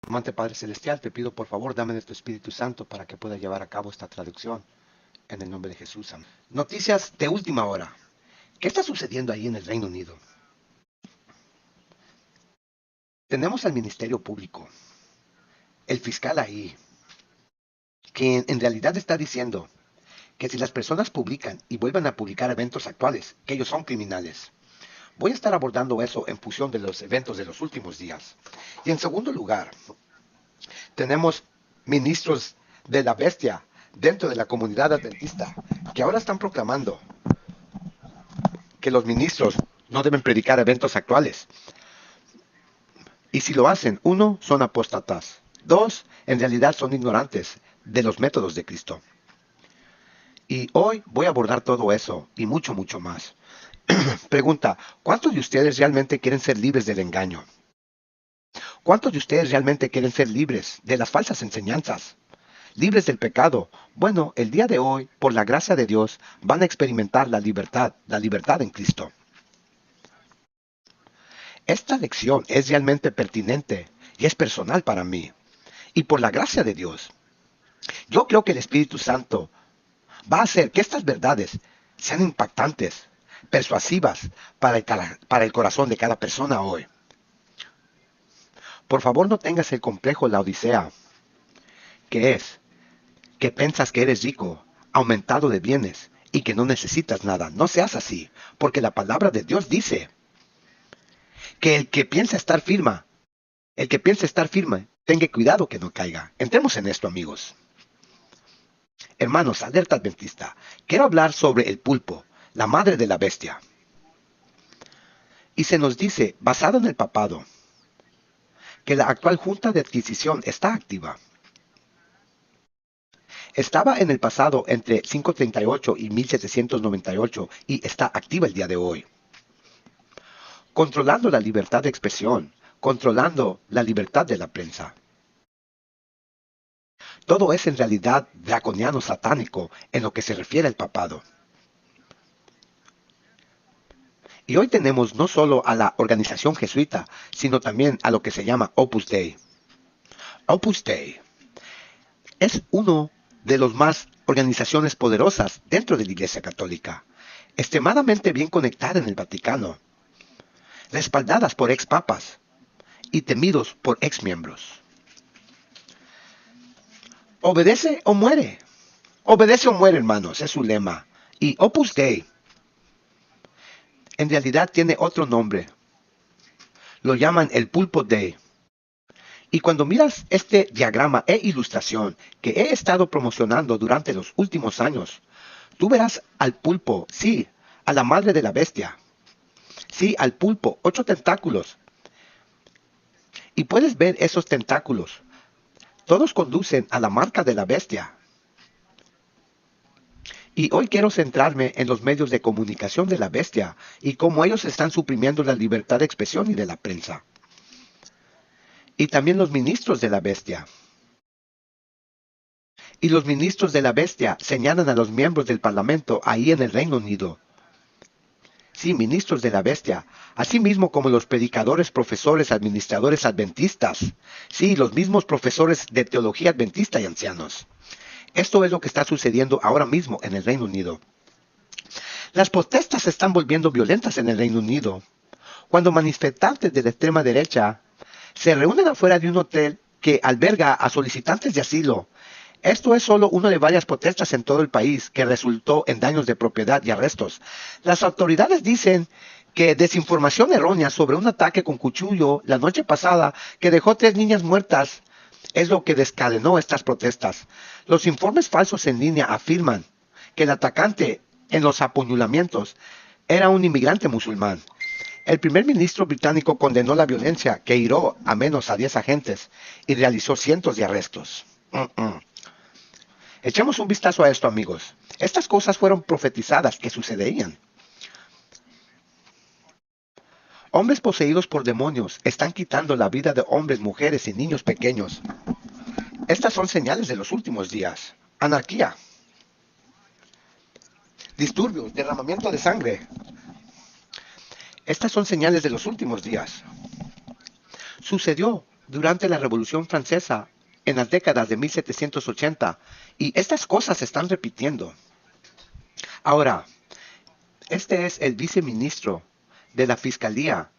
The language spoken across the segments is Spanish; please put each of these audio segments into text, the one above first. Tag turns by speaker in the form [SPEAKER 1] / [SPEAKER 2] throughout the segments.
[SPEAKER 1] Amante Padre Celestial, te pido por favor, dame de tu Espíritu Santo para que pueda llevar a cabo esta traducción. En el nombre de Jesús. Amén. Noticias de última hora. ¿Qué está sucediendo ahí en el Reino Unido? Tenemos al Ministerio Público, el fiscal ahí, que en realidad está diciendo que si las personas publican y vuelven a publicar eventos actuales, que ellos son criminales. Voy a estar abordando eso en función de los eventos de los últimos días. Y en segundo lugar, tenemos ministros de la bestia dentro de la comunidad adventista que ahora están proclamando que los ministros no deben predicar eventos actuales. Y si lo hacen, uno, son apóstatas. Dos, en realidad son ignorantes de los métodos de Cristo. Y hoy voy a abordar todo eso y mucho, mucho más. Pregunta, ¿cuántos de ustedes realmente quieren ser libres del engaño? ¿Cuántos de ustedes realmente quieren ser libres de las falsas enseñanzas? Libres del pecado. Bueno, el día de hoy, por la gracia de Dios, van a experimentar la libertad en Cristo. Esta lección es realmente pertinente y es personal para mí. Y por la gracia de Dios, yo creo que el Espíritu Santo va a hacer que estas verdades sean impactantes, persuasivas para el corazón de cada persona hoy. Por favor, no tengas el complejo la odisea, que es que piensas que eres rico, aumentado de bienes y que no necesitas nada. No seas así, porque la palabra de Dios dice que el que piensa estar firme, tenga cuidado que no caiga. Entremos en esto, amigos. Hermanos, alerta adventista. Quiero hablar sobre el pulpo, la madre de la bestia. Y se nos dice, basado en el papado, que la actual junta de adquisición está activa. Estaba en el pasado entre 538 y 1798 y está activa el día de hoy. Controlando la libertad de expresión, controlando la libertad de la prensa. Todo es en realidad draconiano satánico en lo que se refiere al papado. Y hoy tenemos no solo a la organización jesuita, sino también a lo que se llama Opus Dei. Opus Dei es uno de los más organizaciones poderosas dentro de la Iglesia Católica, extremadamente bien conectada en el Vaticano, respaldadas por ex papas y temidos por ex miembros. Obedece o muere. Obedece o muere, hermanos, es su lema. Y Opus Dei en realidad tiene otro nombre. Lo llaman el Pulpo Dei. Y cuando miras este diagrama e ilustración que he estado promocionando durante los últimos años, tú verás al pulpo, sí, a la madre de la bestia. Sí, al pulpo, 8 tentáculos. Y puedes ver esos tentáculos. Todos conducen a la marca de la bestia. Y hoy quiero centrarme en los medios de comunicación de la bestia y cómo ellos están suprimiendo la libertad de expresión y de la prensa. Y también los ministros de la bestia. Y los ministros de la bestia señalan a los miembros del Parlamento ahí en el Reino Unido. Sí, ministros de la bestia, así mismo como los predicadores, profesores, administradores adventistas. Sí, los mismos profesores de teología adventista y ancianos. Esto es lo que está sucediendo ahora mismo en el Reino Unido. Las protestas se están volviendo violentas en el Reino Unido, cuando manifestantes de la extrema derecha se reúnen afuera de un hotel que alberga a solicitantes de asilo. Esto es solo una de varias protestas en todo el país que resultó en daños de propiedad y arrestos. Las autoridades dicen que desinformación errónea sobre un ataque con cuchillo la noche pasada que dejó 3 niñas muertas es lo que desencadenó estas protestas. Los informes falsos en línea afirman que el atacante en los apuñalamientos era un inmigrante musulmán. El primer ministro británico condenó la violencia que hirió a menos a 10 agentes y realizó cientos de arrestos. Echemos un vistazo a esto, amigos. Estas cosas fueron profetizadas que sucederían. Hombres poseídos por demonios están quitando la vida de hombres, mujeres y niños pequeños. Estas son señales de los últimos días. Anarquía, disturbios, derramamiento de sangre. Estas son señales de los últimos días. Sucedió durante la Revolución Francesa en las décadas de 1780, y estas cosas se están repitiendo. Ahora, este es el viceministro de la Fiscalía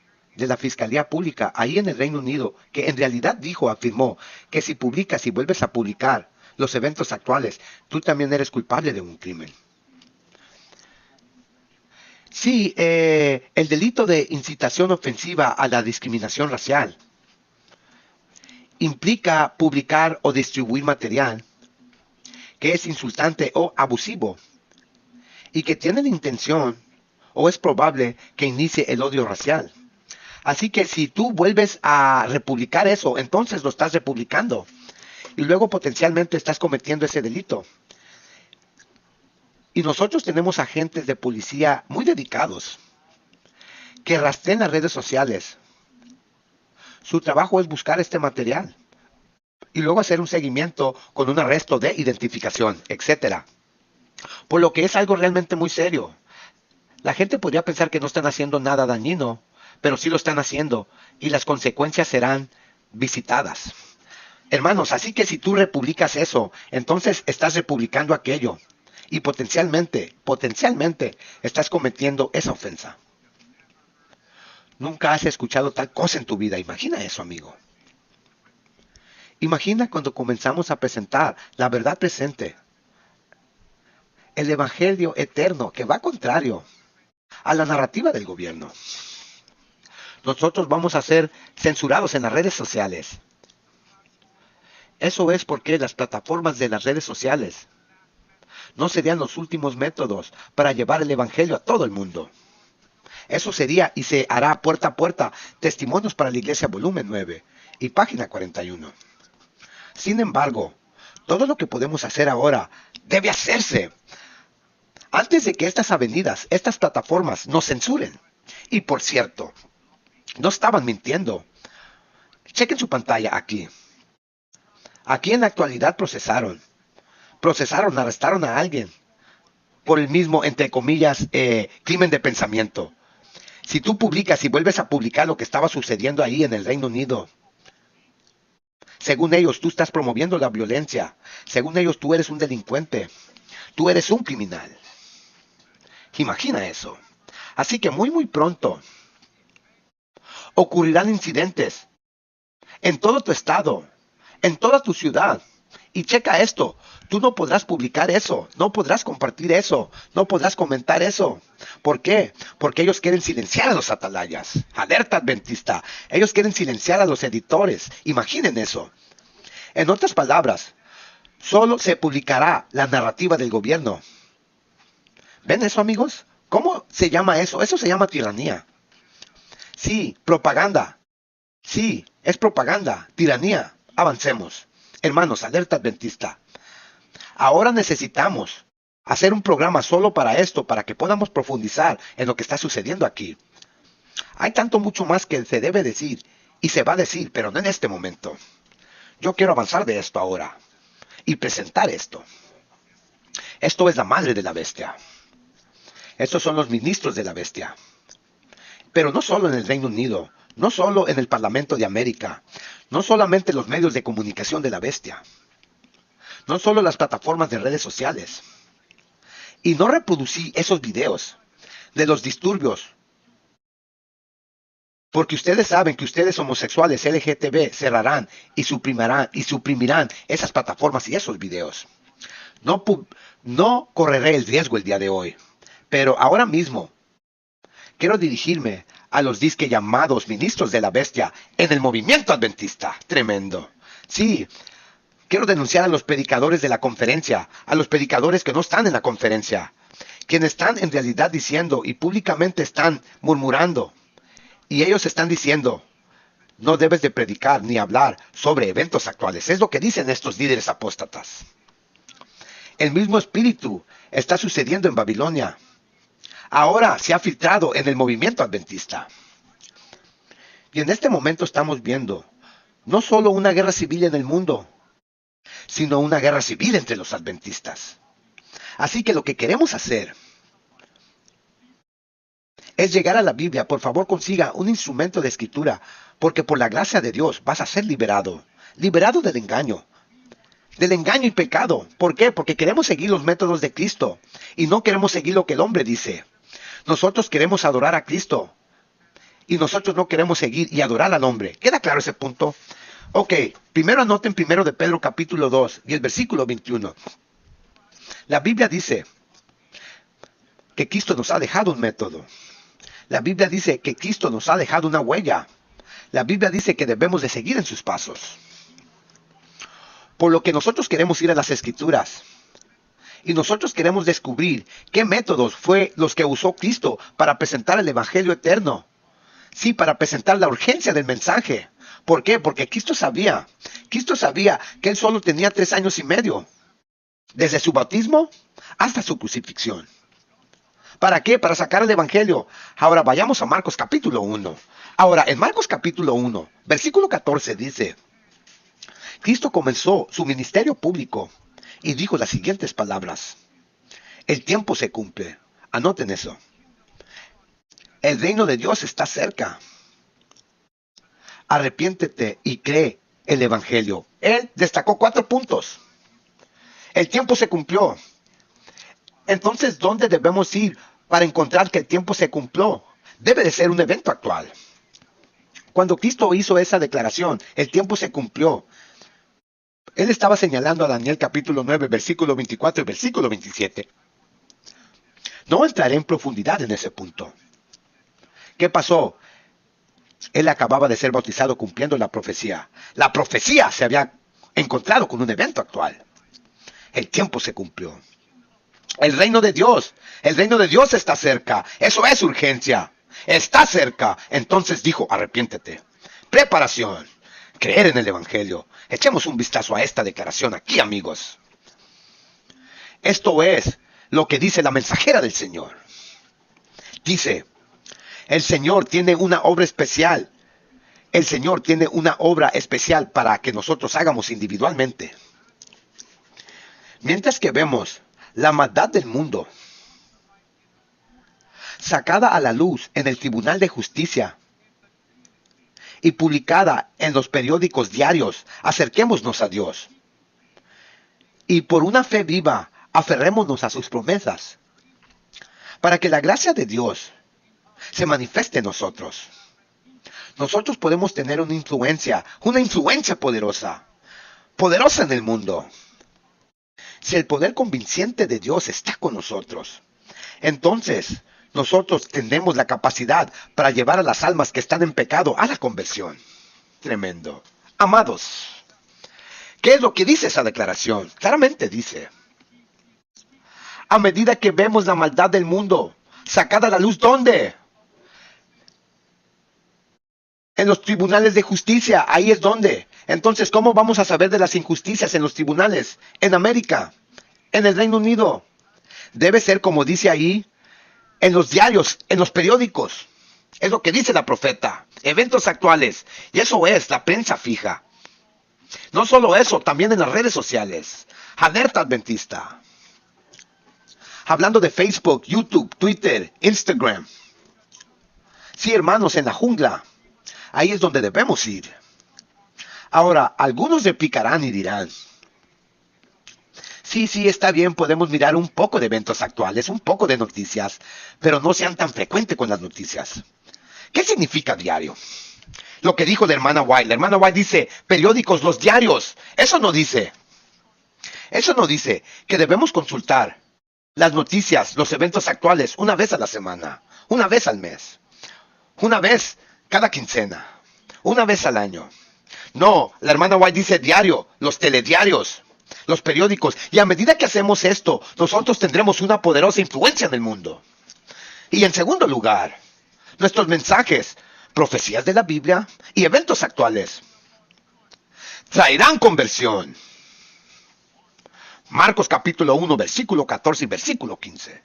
[SPEAKER 1] Pública ahí en el Reino Unido, que en realidad afirmó que si publicas y vuelves a publicar los eventos actuales, tú también eres culpable de un crimen. Sí, el delito de incitación ofensiva a la discriminación racial implica publicar o distribuir material que es insultante o abusivo y que tiene la intención o es probable que inicie el odio racial. Así que si tú vuelves a republicar eso, entonces lo estás republicando y luego potencialmente estás cometiendo ese delito. Y nosotros tenemos agentes de policía muy dedicados que rastrean las redes sociales. Su trabajo es buscar este material y luego hacer un seguimiento con un arresto de identificación, etcétera. Por lo que es algo realmente muy serio. La gente podría pensar que no están haciendo nada dañino, pero sí lo están haciendo y las consecuencias serán visitadas. Hermanos, así que si tú republicas eso, entonces estás republicando aquello y potencialmente estás cometiendo esa ofensa. Nunca has escuchado tal cosa en tu vida. Imagina eso, amigo. Imagina cuando comenzamos a presentar la verdad presente, el evangelio eterno que va contrario a la narrativa del gobierno. Nosotros vamos a ser censurados en las redes sociales. Eso es porque las plataformas de las redes sociales no serían los últimos métodos para llevar el evangelio a todo el mundo. Eso sería y se hará puerta a puerta. Testimonios para la Iglesia, volumen 9 y página 41. Sin embargo, todo lo que podemos hacer ahora debe hacerse antes de que estas avenidas, estas plataformas nos censuren. Y por cierto, no estaban mintiendo. Chequen su pantalla aquí. Aquí en la actualidad arrestaron a alguien por el mismo, entre comillas, crimen de pensamiento. Si tú publicas y vuelves a publicar lo que estaba sucediendo ahí en el Reino Unido, según ellos tú estás promoviendo la violencia, según ellos tú eres un delincuente, tú eres un criminal. Imagina eso. Así que muy pronto ocurrirán incidentes en todo tu estado, en toda tu ciudad. Y checa esto, tú no podrás publicar eso, no podrás compartir eso, no podrás comentar eso. ¿Por qué? Porque ellos quieren silenciar a los atalayas. Alerta adventista, ellos quieren silenciar a los editores. Imaginen eso. En otras palabras, solo se publicará la narrativa del gobierno. ¿Ven eso, amigos? ¿Cómo se llama eso? Eso se llama tiranía. Sí, propaganda. Sí, es propaganda, tiranía. Avancemos. Hermanos, alerta adventista. Ahora necesitamos hacer un programa solo para esto, para que podamos profundizar en lo que está sucediendo aquí. Hay tanto mucho más que se debe decir y se va a decir, pero no en este momento. Yo quiero avanzar de esto ahora y presentar esto. Esto es la madre de la bestia. Estos son los ministros de la bestia. Pero no solo en el Reino Unido, no solo en el Parlamento de América, no solamente los medios de comunicación de la bestia, no solo las plataformas de redes sociales. Y no reproducí esos videos de los disturbios, porque ustedes saben que ustedes homosexuales LGTB cerrarán y suprimirán esas plataformas y esos videos. No correré el riesgo el día de hoy, pero ahora mismo quiero dirigirme a los disque llamados ministros de la bestia en el movimiento adventista. Tremendo. Sí, quiero denunciar a los predicadores de la conferencia, a los predicadores que no están en la conferencia, quienes están en realidad diciendo y públicamente están murmurando. Y ellos están diciendo, no debes de predicar ni hablar sobre eventos actuales. Es lo que dicen estos líderes apóstatas. El mismo espíritu está sucediendo en Babilonia. Ahora se ha filtrado en el movimiento adventista. Y en este momento estamos viendo no solo una guerra civil en el mundo, sino una guerra civil entre los adventistas. Así que lo que queremos hacer es llegar a la Biblia. Por favor, consiga un instrumento de escritura, Porque por la gracia de Dios vas a ser liberado. Liberado del engaño. Del engaño y pecado. ¿Por qué? Porque queremos seguir los métodos de Cristo. Y no queremos seguir lo que el hombre dice. Nosotros queremos adorar a Cristo. Y nosotros no queremos seguir y adorar al hombre. ¿Queda claro ese punto? Ok, primero anoten primero de Pedro capítulo 2 y el versículo 21. La Biblia dice que Cristo nos ha dejado un método. La Biblia dice que Cristo nos ha dejado una huella. La Biblia dice que debemos de seguir en sus pasos. Por lo que nosotros queremos ir a las Escrituras. Y nosotros queremos descubrir qué métodos fue los que usó Cristo para presentar el Evangelio eterno. Sí, para presentar la urgencia del mensaje. ¿Por qué? Porque Cristo sabía que Él solo tenía 3 años y medio. Desde su bautismo hasta su crucifixión. ¿Para qué? Para sacar el Evangelio. Ahora vayamos a Marcos capítulo 1. Ahora, en Marcos capítulo 1, versículo 14 dice: Cristo comenzó su ministerio público y dijo las siguientes palabras. El tiempo se cumple. Anoten eso. El reino de Dios está cerca. Arrepiéntete y cree el Evangelio. Él destacó 4 puntos. El tiempo se cumplió. Entonces, ¿dónde debemos ir para encontrar que el tiempo se cumplió? Debe de ser un evento actual. Cuando Cristo hizo esa declaración, el tiempo se cumplió. Él estaba señalando a Daniel capítulo 9, versículo 24 y versículo 27. No entraré en profundidad en ese punto. ¿Qué pasó? Él acababa de ser bautizado cumpliendo la profecía. La profecía se había encontrado con un evento actual. El tiempo se cumplió. El reino de Dios está cerca. Eso es urgencia. Está cerca. Entonces dijo, arrepiéntete. Preparación. Creer en el Evangelio. Echemos un vistazo a esta declaración aquí, amigos. Esto es lo que dice la mensajera del Señor. Dice, el Señor tiene una obra especial. El Señor tiene una obra especial para que nosotros hagamos individualmente. Mientras que vemos la maldad del mundo sacada a la luz en el Tribunal de Justicia y publicada en los periódicos diarios, acerquémonos a Dios. Y por una fe viva, aferrémonos a sus promesas, para que la gracia de Dios se manifieste en nosotros. Nosotros podemos tener una influencia poderosa en el mundo. Si el poder convincente de Dios está con nosotros, entonces nosotros tenemos la capacidad para llevar a las almas que están en pecado a la conversión. Tremendo. Amados, ¿qué es lo que dice esa declaración? Claramente dice, a medida que vemos la maldad del mundo sacada a la luz, ¿dónde? En los tribunales de justicia, ahí es donde. Entonces, ¿cómo vamos a saber de las injusticias en los tribunales? En América, en el Reino Unido. Debe ser como dice ahí, en los diarios, en los periódicos. Es lo que dice la profeta. Eventos actuales. Y eso es la prensa fija. No solo eso, también en las redes sociales. Alerta Adventista. Hablando de Facebook, YouTube, Twitter, Instagram. Sí, hermanos, en la jungla. Ahí es donde debemos ir. Ahora, algunos replicarán y dirán, sí, está bien, podemos mirar un poco de eventos actuales, un poco de noticias, pero no sean tan frecuentes con las noticias. ¿Qué significa diario? Lo que dijo la hermana White dice, periódicos, los diarios. Eso no dice que debemos consultar las noticias, los eventos actuales, una vez a la semana, una vez al mes, una vez cada quincena, una vez al año. No, la hermana White dice diario, los telediarios, los periódicos. Y a medida que hacemos esto, nosotros tendremos una poderosa influencia en el mundo. Y en segundo lugar, nuestros mensajes, profecías de la Biblia y eventos actuales traerán conversión. Marcos capítulo 1, versículo 14 y versículo 15.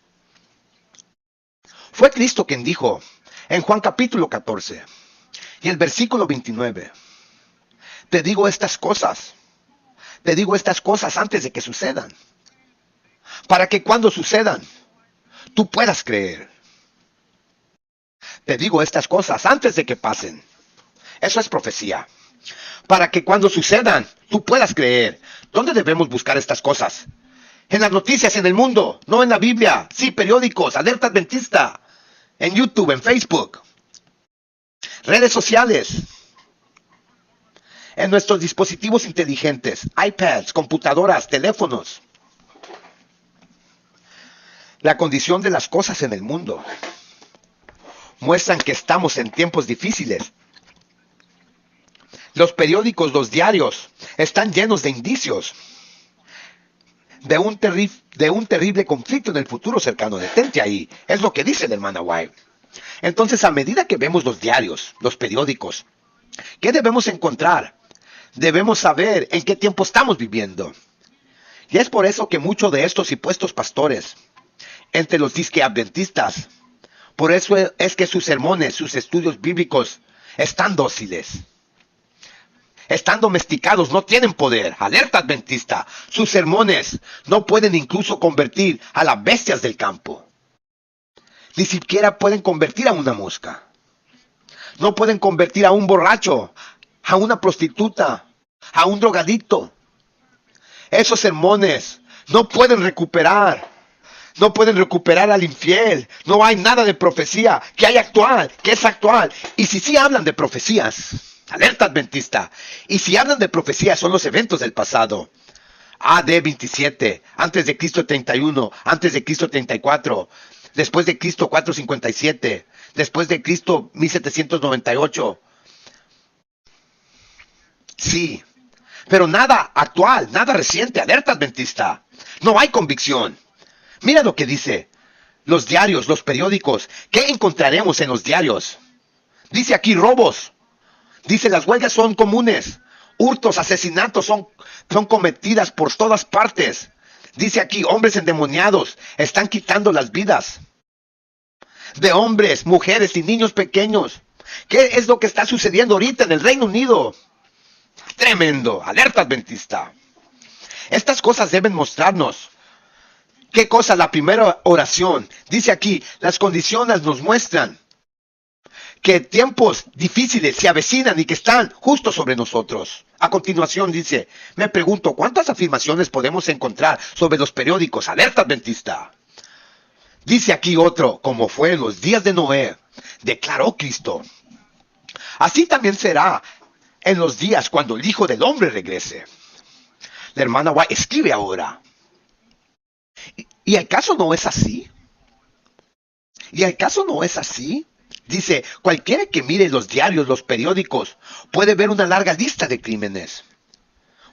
[SPEAKER 1] Fue Cristo quien dijo en Juan capítulo 14 y el versículo 29. Te digo estas cosas antes de que sucedan, para que cuando sucedan, tú puedas creer. Te digo estas cosas antes de que pasen. Eso es profecía. Para que cuando sucedan, tú puedas creer. ¿Dónde debemos buscar estas cosas? En las noticias, en el mundo, no en la Biblia. Sí, periódicos, Alerta Adventista, en YouTube, en Facebook, redes sociales, en nuestros dispositivos inteligentes, iPads, computadoras, teléfonos. La condición de las cosas en el mundo muestran que estamos en tiempos difíciles. Los periódicos, los diarios, están llenos de indicios de un terrible conflicto en el futuro cercano. Detente ahí. Es lo que dice la hermana White. Entonces, a medida que vemos los diarios, los periódicos, ¿qué debemos encontrar? Debemos saber en qué tiempo estamos viviendo. Y es por eso que muchos de estos supuestos pastores, entre los disque adventistas, por eso es que sus sermones, sus estudios bíblicos, están dóciles. Están domesticados, no tienen poder. Alerta adventista. Sus sermones no pueden incluso convertir a las bestias del campo. Ni siquiera pueden convertir a una mosca. No pueden convertir a un borracho, a una prostituta, a un drogadicto. Esos sermones no pueden recuperar. No pueden recuperar al infiel. No hay nada de profecía que hay actual, que es actual. Y si sí hablan de profecías, alerta adventista. Y si hablan de profecías, son los eventos del pasado. AD 27, antes de Cristo 31, antes de Cristo 34, después de Cristo 457, después de Cristo 1798. Sí, pero nada actual, nada reciente, alerta adventista. No hay convicción. Mira lo que dice. Los diarios, los periódicos. ¿Qué encontraremos en los diarios? Dice aquí robos. Dice las huelgas son comunes. Hurtos, asesinatos son cometidas por todas partes. Dice aquí hombres endemoniados están quitando las vidas de hombres, mujeres y niños pequeños. ¿Qué es lo que está sucediendo ahorita en el Reino Unido? Tremendo, alerta adventista. Estas cosas deben mostrarnos. ¿Qué cosa? La primera oración. Dice aquí, las condiciones nos muestran que tiempos difíciles se avecinan y que están justo sobre nosotros. A continuación dice, me pregunto, ¿cuántas afirmaciones podemos encontrar sobre los periódicos? Alerta adventista. Dice aquí otro, como fue en los días de Noé, declaró Cristo. Así también será en los días cuando el Hijo del Hombre regrese. La hermana White escribe ahora. ¿Y acaso no es así? ¿Y acaso no es así? Dice, cualquiera que mire los diarios, los periódicos, puede ver una larga lista de crímenes.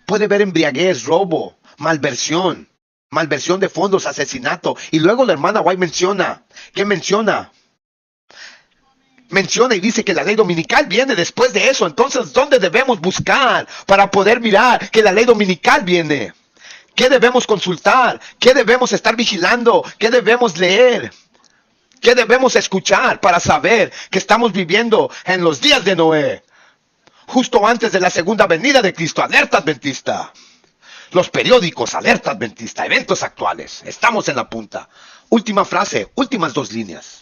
[SPEAKER 1] Puede ver embriaguez, robo, malversión de fondos, asesinato. Y luego la hermana White menciona, ¿qué menciona? Menciona y dice que la ley dominical viene después de eso. Entonces, ¿dónde debemos buscar para poder mirar que la ley dominical viene? ¿Qué debemos consultar? ¿Qué debemos estar vigilando? ¿Qué debemos leer? ¿Qué debemos escuchar para saber que estamos viviendo en los días de Noé? Justo antes de la segunda venida de Cristo, alerta adventista. Los periódicos, alerta adventista, eventos actuales. Estamos en la punta. Última frase, últimas dos líneas.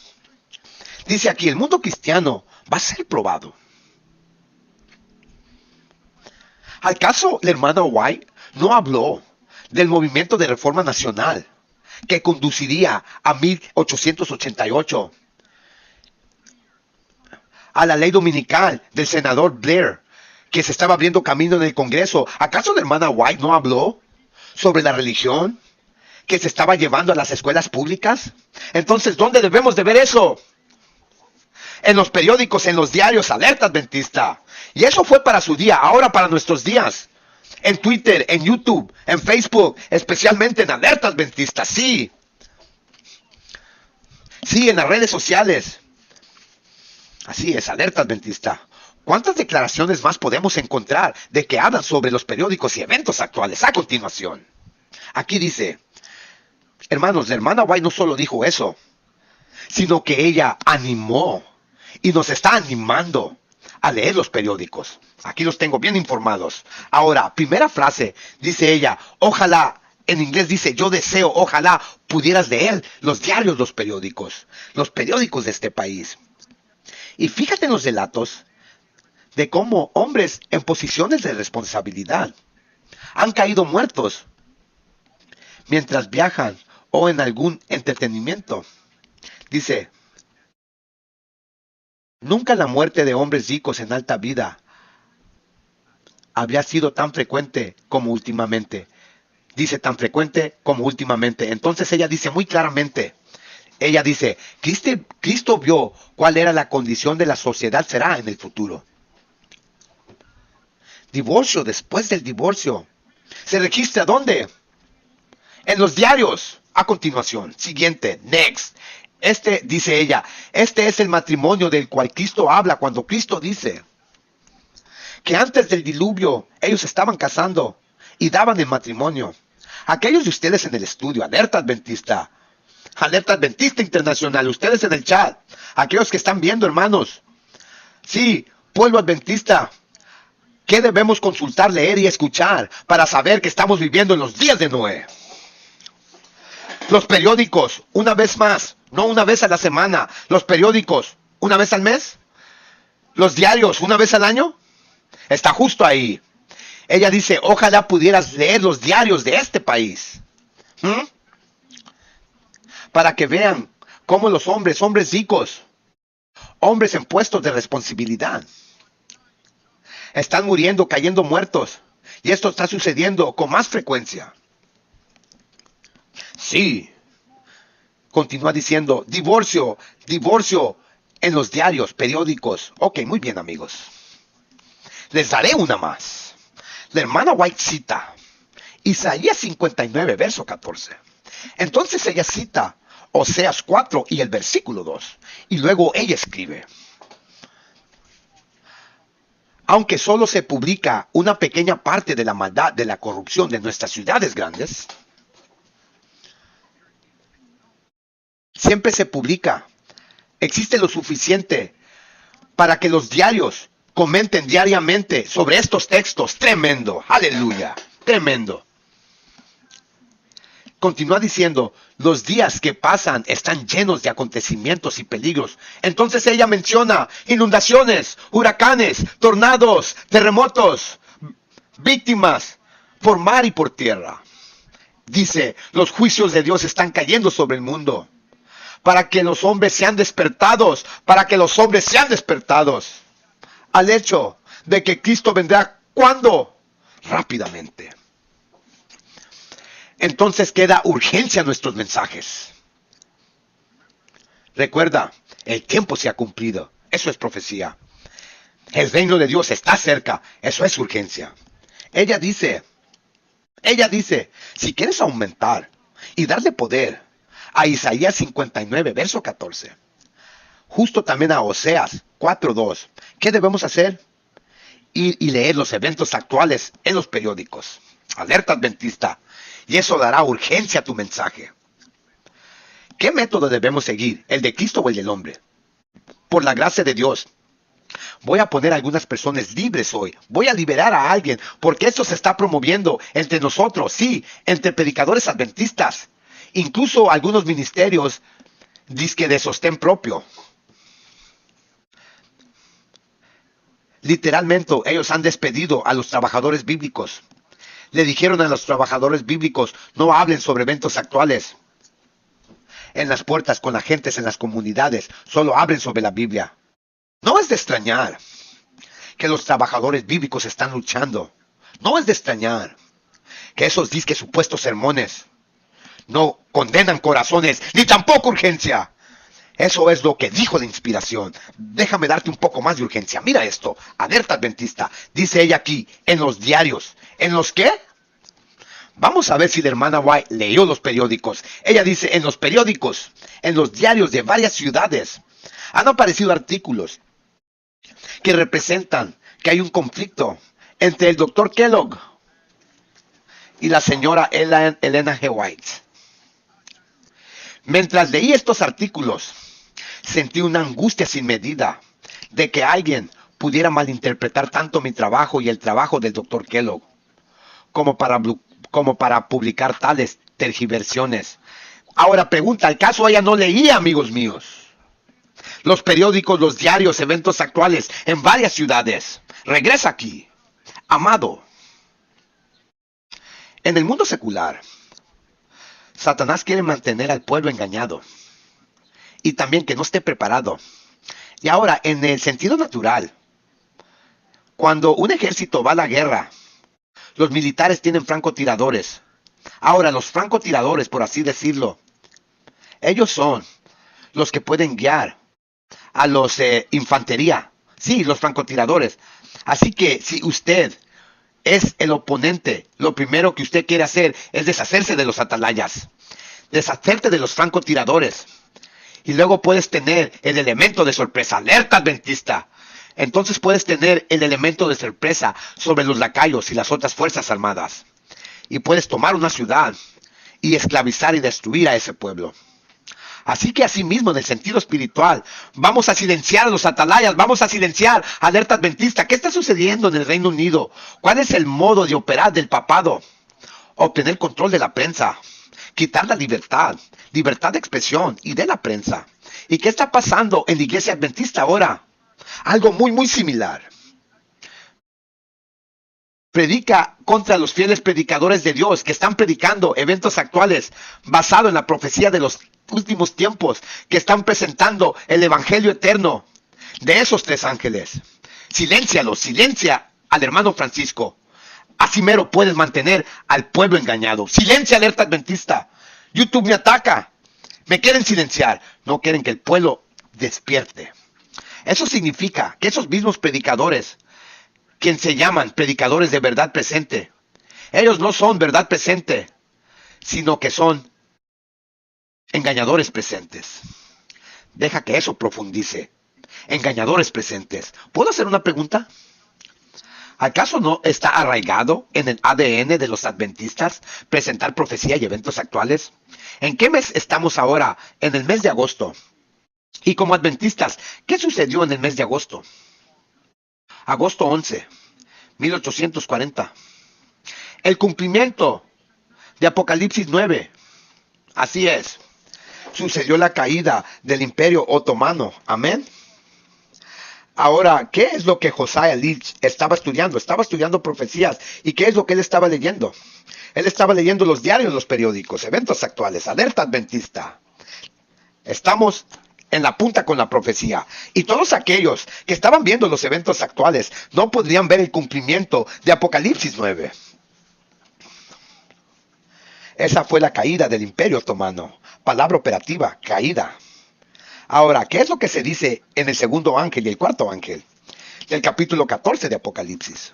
[SPEAKER 1] Dice aquí, el mundo cristiano va a ser probado. ¿Acaso la hermana White no habló del movimiento de reforma nacional que conduciría a 1888, a la ley dominical del senador Blair, que se estaba abriendo camino en el Congreso? ¿Acaso la hermana White no habló sobre la religión que se estaba llevando a las escuelas públicas? Entonces, ¿dónde debemos de ver eso? En los periódicos, en los diarios, alerta adventista. Y eso fue para su día, ahora para nuestros días. En Twitter, en YouTube, en Facebook, especialmente en alerta adventista, sí. Sí, en las redes sociales. Así es, alerta adventista. ¿Cuántas declaraciones más podemos encontrar de que hablan sobre los periódicos y eventos actuales? A continuación, aquí dice, hermanos, la hermana White no solo dijo eso, sino que ella animó y nos está animando a leer los periódicos. Aquí los tengo bien informados. Ahora, primera frase, dice ella, ojalá, en inglés dice, yo deseo, ojalá pudieras leer los diarios, los periódicos de este país. Y fíjate en los relatos de cómo hombres en posiciones de responsabilidad han caído muertos mientras viajan o en algún entretenimiento. Dice, nunca la muerte de hombres ricos en alta vida habría sido tan frecuente como últimamente. Dice tan frecuente como últimamente. Entonces ella dice muy claramente, ella dice, Cristo vio cuál era la condición de la sociedad será en el futuro. Divorcio después del divorcio. ¿Se registra dónde? En los diarios. A continuación, siguiente, next. Dice ella, este es el matrimonio del cual Cristo habla cuando Cristo dice que antes del diluvio ellos estaban casando y daban el matrimonio. Aquellos de ustedes en el estudio, Alerta Adventista Internacional, ustedes en el chat, aquellos que están viendo, hermanos, sí, pueblo adventista, ¿qué debemos consultar, leer y escuchar para saber que estamos viviendo en los días de Noé? Los periódicos, una vez más, no una vez a la semana. Los periódicos, una vez al mes. Los diarios, una vez al año. Está justo ahí. Ella dice, ojalá pudieras leer los diarios de este país. Para que vean cómo los hombres ricos, hombres en puestos de responsabilidad, están muriendo, cayendo muertos. Y esto está sucediendo con más frecuencia. Sí. Continúa diciendo, divorcio en los diarios, periódicos. Ok, muy bien, amigos. Les daré una más. La hermana White cita Isaías 59, verso 14. Entonces ella cita Oseas 4 y el versículo 2. Y luego ella escribe, aunque solo se publica una pequeña parte de la maldad, de la corrupción de nuestras ciudades grandes, siempre se publica. Existe lo suficiente para que los diarios comenten diariamente sobre estos textos. Tremendo. Aleluya. Tremendo. Continúa diciendo, los días que pasan están llenos de acontecimientos y peligros. Entonces ella menciona inundaciones, huracanes, tornados, terremotos, víctimas por mar y por tierra. Dice, los juicios de Dios están cayendo sobre el mundo. Para que los hombres sean despertados, al hecho de que Cristo vendrá, ¿cuándo? Rápidamente. Entonces queda urgencia en nuestros mensajes. Recuerda, el tiempo se ha cumplido, eso es profecía. El reino de Dios está cerca, eso es urgencia. Ella dice, si quieres aumentar y darle poder a Isaías 59, verso 14. Justo también a Oseas 4:2. ¿Qué debemos hacer? Ir y leer los eventos actuales en los periódicos. Alerta Adventista. Y eso dará urgencia a tu mensaje. ¿Qué método debemos seguir? ¿El de Cristo o el del hombre? Por la gracia de Dios, voy a poner a algunas personas libres hoy. Voy a liberar a alguien porque esto se está promoviendo entre nosotros, sí, entre predicadores adventistas. Incluso algunos ministerios dizque de sostén propio. Literalmente, ellos han despedido a los trabajadores bíblicos. Le dijeron a los trabajadores bíblicos, no hablen sobre eventos actuales. En las puertas, con agentes en las comunidades, solo hablen sobre la Biblia. No es de extrañar que los trabajadores bíblicos están luchando. No es de extrañar que esos disque supuestos sermones no condenan corazones, ni tampoco urgencia. Eso es lo que dijo la inspiración. Déjame darte un poco más de urgencia. Mira esto, Alerta Adventista. Dice ella aquí, en los diarios. ¿En los qué? Vamos a ver si la hermana White leyó los periódicos. Ella dice, en los periódicos, en los diarios de varias ciudades, han aparecido artículos que representan que hay un conflicto entre el doctor Kellogg y la señora Elena G. White. Mientras leí estos artículos, sentí una angustia sin medida de que alguien pudiera malinterpretar tanto mi trabajo y el trabajo del Dr. Kellogg como para publicar tales tergiversiones. Ahora pregunta, ¿acaso ella no leía, amigos míos? Los periódicos, los diarios, eventos actuales en varias ciudades. Regresa aquí. Amado, en el mundo secular, Satanás quiere mantener al pueblo engañado y también que no esté preparado. Y ahora, en el sentido natural, cuando un ejército va a la guerra, los militares tienen francotiradores. Ahora, los francotiradores, por así decirlo, ellos son los que pueden guiar a los infantería. Sí, los francotiradores. Así que si usted es el oponente, lo primero que usted quiere hacer es deshacerse de los atalayas, deshacerte de los francotiradores. Y luego puedes tener el elemento de sorpresa, alerta adventista. Entonces puedes tener el elemento de sorpresa sobre los lacayos y las otras fuerzas armadas. Y puedes tomar una ciudad y esclavizar y destruir a ese pueblo. Así que asimismo, en el sentido espiritual, vamos a silenciar a los atalayas, vamos a silenciar alerta adventista. ¿Qué está sucediendo en el Reino Unido? ¿Cuál es el modo de operar del papado? Obtener control de la prensa, quitar la libertad, libertad de expresión y de la prensa. ¿Y qué está pasando en la iglesia adventista ahora? Algo muy similar. Predica contra los fieles predicadores de Dios que están predicando eventos actuales basados en la profecía de los últimos tiempos, que están presentando el evangelio eterno de esos tres ángeles. Siléncialos, silencia al hermano Francisco. Así mero puedes mantener al pueblo engañado. Silencia, alerta adventista. YouTube me ataca. Me quieren silenciar. No quieren que el pueblo despierte. Eso significa que esos mismos predicadores, quien se llaman predicadores de verdad presente, ellos no son verdad presente, sino que son engañadores presentes. Deja que eso profundice. Engañadores presentes. ¿Puedo hacer una pregunta? ¿Acaso no está arraigado en el ADN de los adventistas presentar profecía y eventos actuales? ¿En qué mes estamos ahora? En el mes de agosto. Y como adventistas, ¿qué sucedió en el mes de agosto? Agosto 11, 1840. El cumplimiento de Apocalipsis 9. Así es. Sucedió la caída del Imperio Otomano. Amén. Ahora, ¿qué es lo que Josiah Leach estaba estudiando? Estaba estudiando profecías. ¿Y qué es lo que él estaba leyendo? Él estaba leyendo los diarios, los periódicos, eventos actuales, alerta adventista. Estamos en la punta con la profecía. Y todos aquellos que estaban viendo los eventos actuales no podrían ver el cumplimiento de Apocalipsis 9. Esa fue la caída del Imperio Otomano. Palabra operativa, caída. Ahora, ¿qué es lo que se dice en el segundo ángel y el cuarto ángel? Del capítulo 14 de Apocalipsis.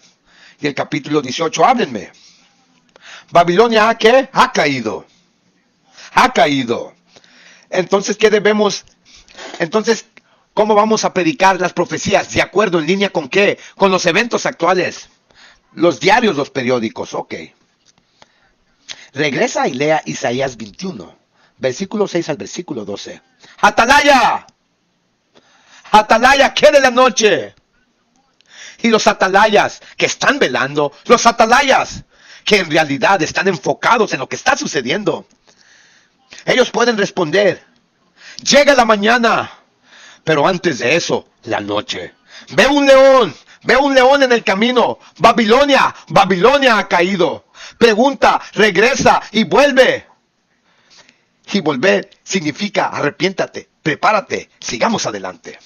[SPEAKER 1] Y el capítulo 18, háblenme. Babilonia, ¿a qué? Ha caído. Ha caído. Entonces, ¿qué debemos? Entonces, ¿cómo vamos a predicar las profecías? ¿De acuerdo? ¿En línea con qué? Con los eventos actuales. Los diarios, los periódicos. Ok. Regresa y lea Isaías 21, versículo 6 al versículo 12. ¡Atalaya! ¡Atalaya, qué de la noche! Y los atalayas que están velando, los atalayas que en realidad están enfocados en lo que está sucediendo. Ellos pueden responder, llega la mañana, pero antes de eso, la noche. Veo un león en el camino. Babilonia, Babilonia ha caído. Pregunta, regresa y vuelve. Y volver significa arrepiéntate, prepárate, sigamos adelante.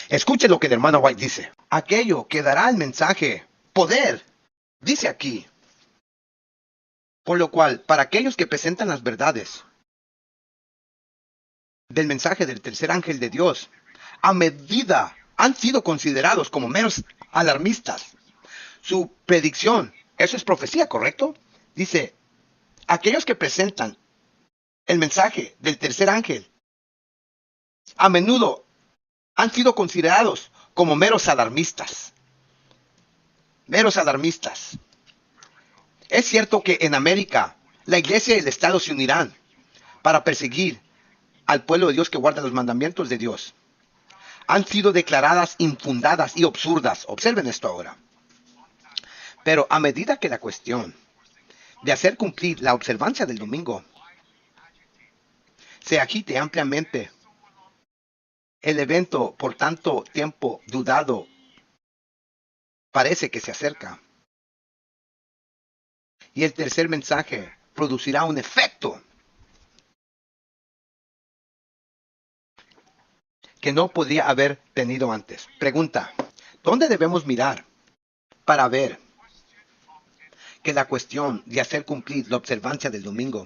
[SPEAKER 1] Escuche lo que el hermano White dice. Aquello que dará el mensaje, poder, dice aquí. Por lo cual, para aquellos que presentan las verdades del mensaje del tercer ángel de Dios, a medida han sido considerados como meros alarmistas. Su predicción, eso es profecía, ¿correcto? Dice, aquellos que presentan el mensaje del tercer ángel, a menudo han sido considerados como meros alarmistas. Meros alarmistas. Es cierto que en América la iglesia y el Estado se unirán para perseguir al pueblo de Dios que guarda los mandamientos de Dios. Han sido declaradas infundadas y absurdas. Observen esto ahora. Pero a medida que la cuestión de hacer cumplir la observancia del domingo se agite ampliamente, el evento por tanto tiempo dudado parece que se acerca. Y el tercer mensaje producirá un efecto que no podría haber tenido antes. Pregunta, ¿dónde debemos mirar para ver que la cuestión de hacer cumplir la observancia del domingo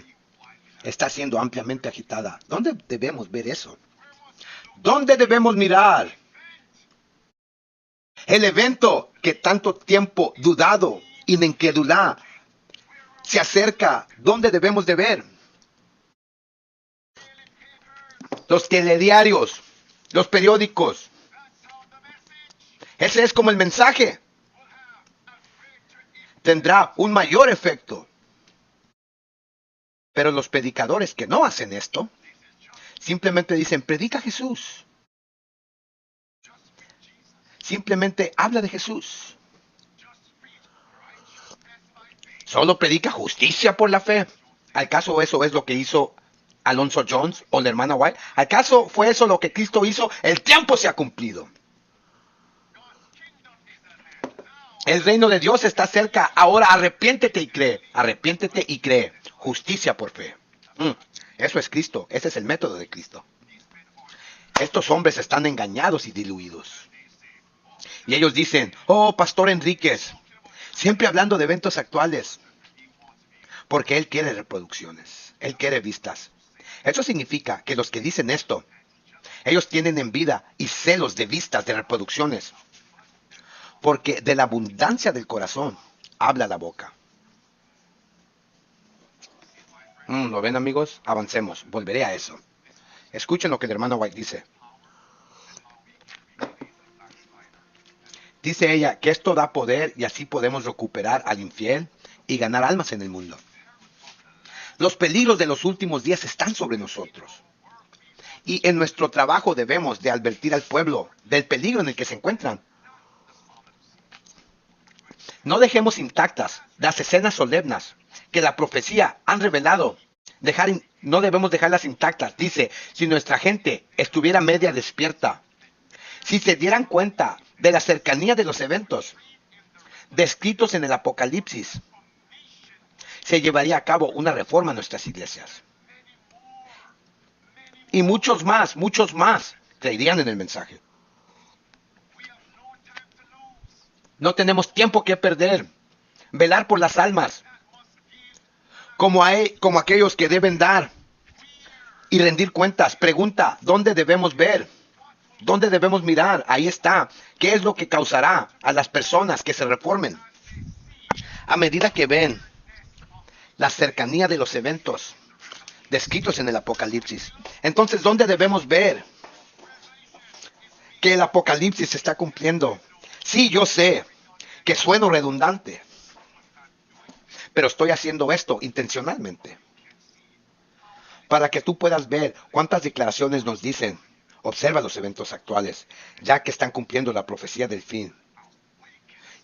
[SPEAKER 1] está siendo ampliamente agitada? ¿Dónde debemos ver eso? ¿Dónde debemos mirar? El evento que tanto tiempo dudado y de incredulidad se acerca. ¿Dónde debemos de ver? Los telediarios, los periódicos. Ese es como el mensaje. Tendrá un mayor efecto. Pero los predicadores que no hacen esto, simplemente dicen, predica Jesús. Simplemente habla de Jesús. Solo predica justicia por la fe. ¿Acaso eso es lo que hizo Alonzo Jones o la hermana White? ¿Acaso fue eso lo que Cristo hizo? El tiempo se ha cumplido. El reino de Dios está cerca. Ahora arrepiéntete y cree. Arrepiéntete y cree. Justicia por fe. Eso es Cristo. Ese es el método de Cristo. Estos hombres están engañados y diluidos. Y ellos dicen, oh, Pastor Enríquez, siempre hablando de eventos actuales. Porque él quiere reproducciones. Él quiere vistas. Eso significa que los que dicen esto, ellos tienen envidia y celos de vistas, de reproducciones. Porque de la abundancia del corazón habla la boca. ¿Lo ven, amigos? Avancemos. Volveré a eso. Escuchen lo que el hermano White dice. Dice ella que esto da poder y así podemos recuperar al infiel y ganar almas en el mundo. Los peligros de los últimos días están sobre nosotros. Y en nuestro trabajo debemos de advertir al pueblo del peligro en el que se encuentran. No dejemos intactas las escenas solemnes que la profecía han revelado. No debemos dejarlas intactas. Dice, si nuestra gente estuviera media despierta, si se dieran cuenta de la cercanía de los eventos descritos en el Apocalipsis, se llevaría a cabo una reforma en nuestras iglesias. Y muchos más creerían en el mensaje. No tenemos tiempo que perder. Velar por las almas. Como aquellos que deben dar y rendir cuentas. Pregunta, ¿dónde debemos ver? ¿Dónde debemos mirar? Ahí está. ¿Qué es lo que causará a las personas que se reformen? A medida que ven la cercanía de los eventos descritos en el Apocalipsis. Entonces, ¿dónde debemos ver que el Apocalipsis se está cumpliendo? Sí, yo sé que sueno redundante, pero estoy haciendo esto intencionalmente. Para que tú puedas ver cuántas declaraciones nos dicen. Observa los eventos actuales, ya que están cumpliendo la profecía del fin.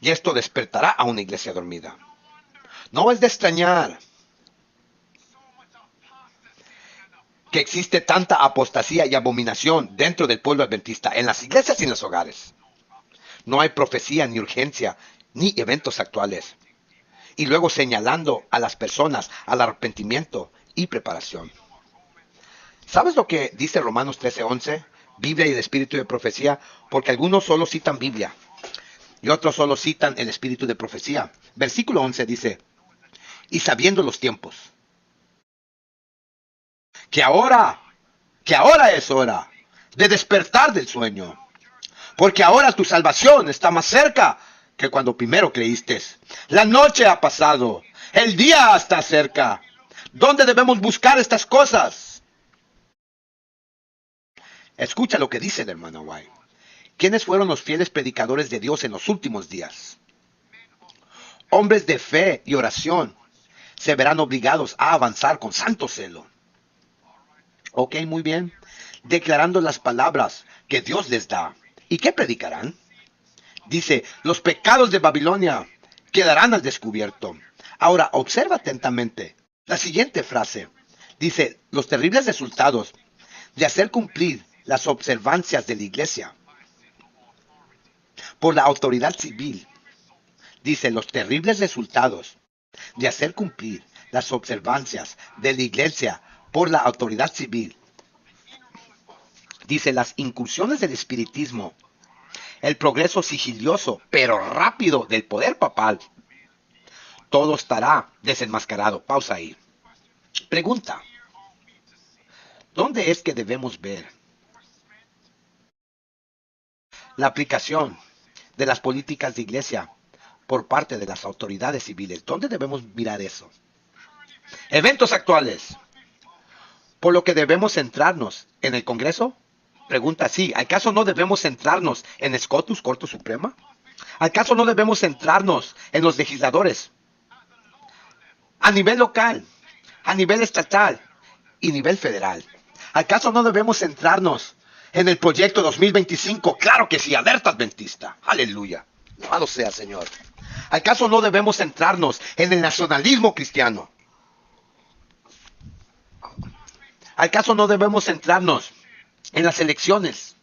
[SPEAKER 1] Y esto despertará a una iglesia dormida. No es de extrañar que existe tanta apostasía y abominación dentro del pueblo adventista, en las iglesias y en los hogares. No hay profecía, ni urgencia, ni eventos actuales. Y luego señalando a las personas al arrepentimiento y preparación. ¿Sabes lo que dice Romanos 13:11? Biblia y el espíritu de profecía, porque algunos solo citan Biblia y otros solo citan el espíritu de profecía. Versículo 11 dice, y sabiendo los tiempos, que ahora es hora de despertar del sueño, porque ahora tu salvación está más cerca que cuando primero creíste. La noche ha pasado, el día está cerca. ¿Dónde debemos buscar estas cosas? Escucha lo que dice el hermano White. ¿Quiénes fueron los fieles predicadores de Dios en los últimos días? Hombres de fe y oración se verán obligados a avanzar con santo celo. Ok, muy bien. Declarando las palabras que Dios les da. ¿Y qué predicarán? Dice, los pecados de Babilonia quedarán al descubierto. Ahora, observa atentamente la siguiente frase. Dice, los terribles resultados de hacer cumplir las observancias de la iglesia por la autoridad civil Dice, los terribles resultados de hacer cumplir las observancias de la iglesia por la autoridad civil. Dice, las incursiones del espiritismo, el progreso sigilioso pero rápido del poder papal, todo estará desenmascarado. Pausa ahí. Pregunta, ¿dónde es que debemos ver la aplicación de las políticas de iglesia por parte de las autoridades civiles? ¿Dónde debemos mirar eso? Eventos actuales. Por lo que debemos centrarnos en el Congreso. Pregunta, sí, ¿acaso no debemos centrarnos en SCOTUS, Corte Suprema? ¿Acaso no debemos centrarnos en los legisladores? A nivel local, a nivel estatal y nivel federal. ¿Acaso no debemos centrarnos en el proyecto 2025? Claro que sí, alerta adventista. Aleluya. Alabado sea, Señor. ¿Acaso no debemos centrarnos en el nacionalismo cristiano? ¿Acaso no debemos centrarnos en las elecciones?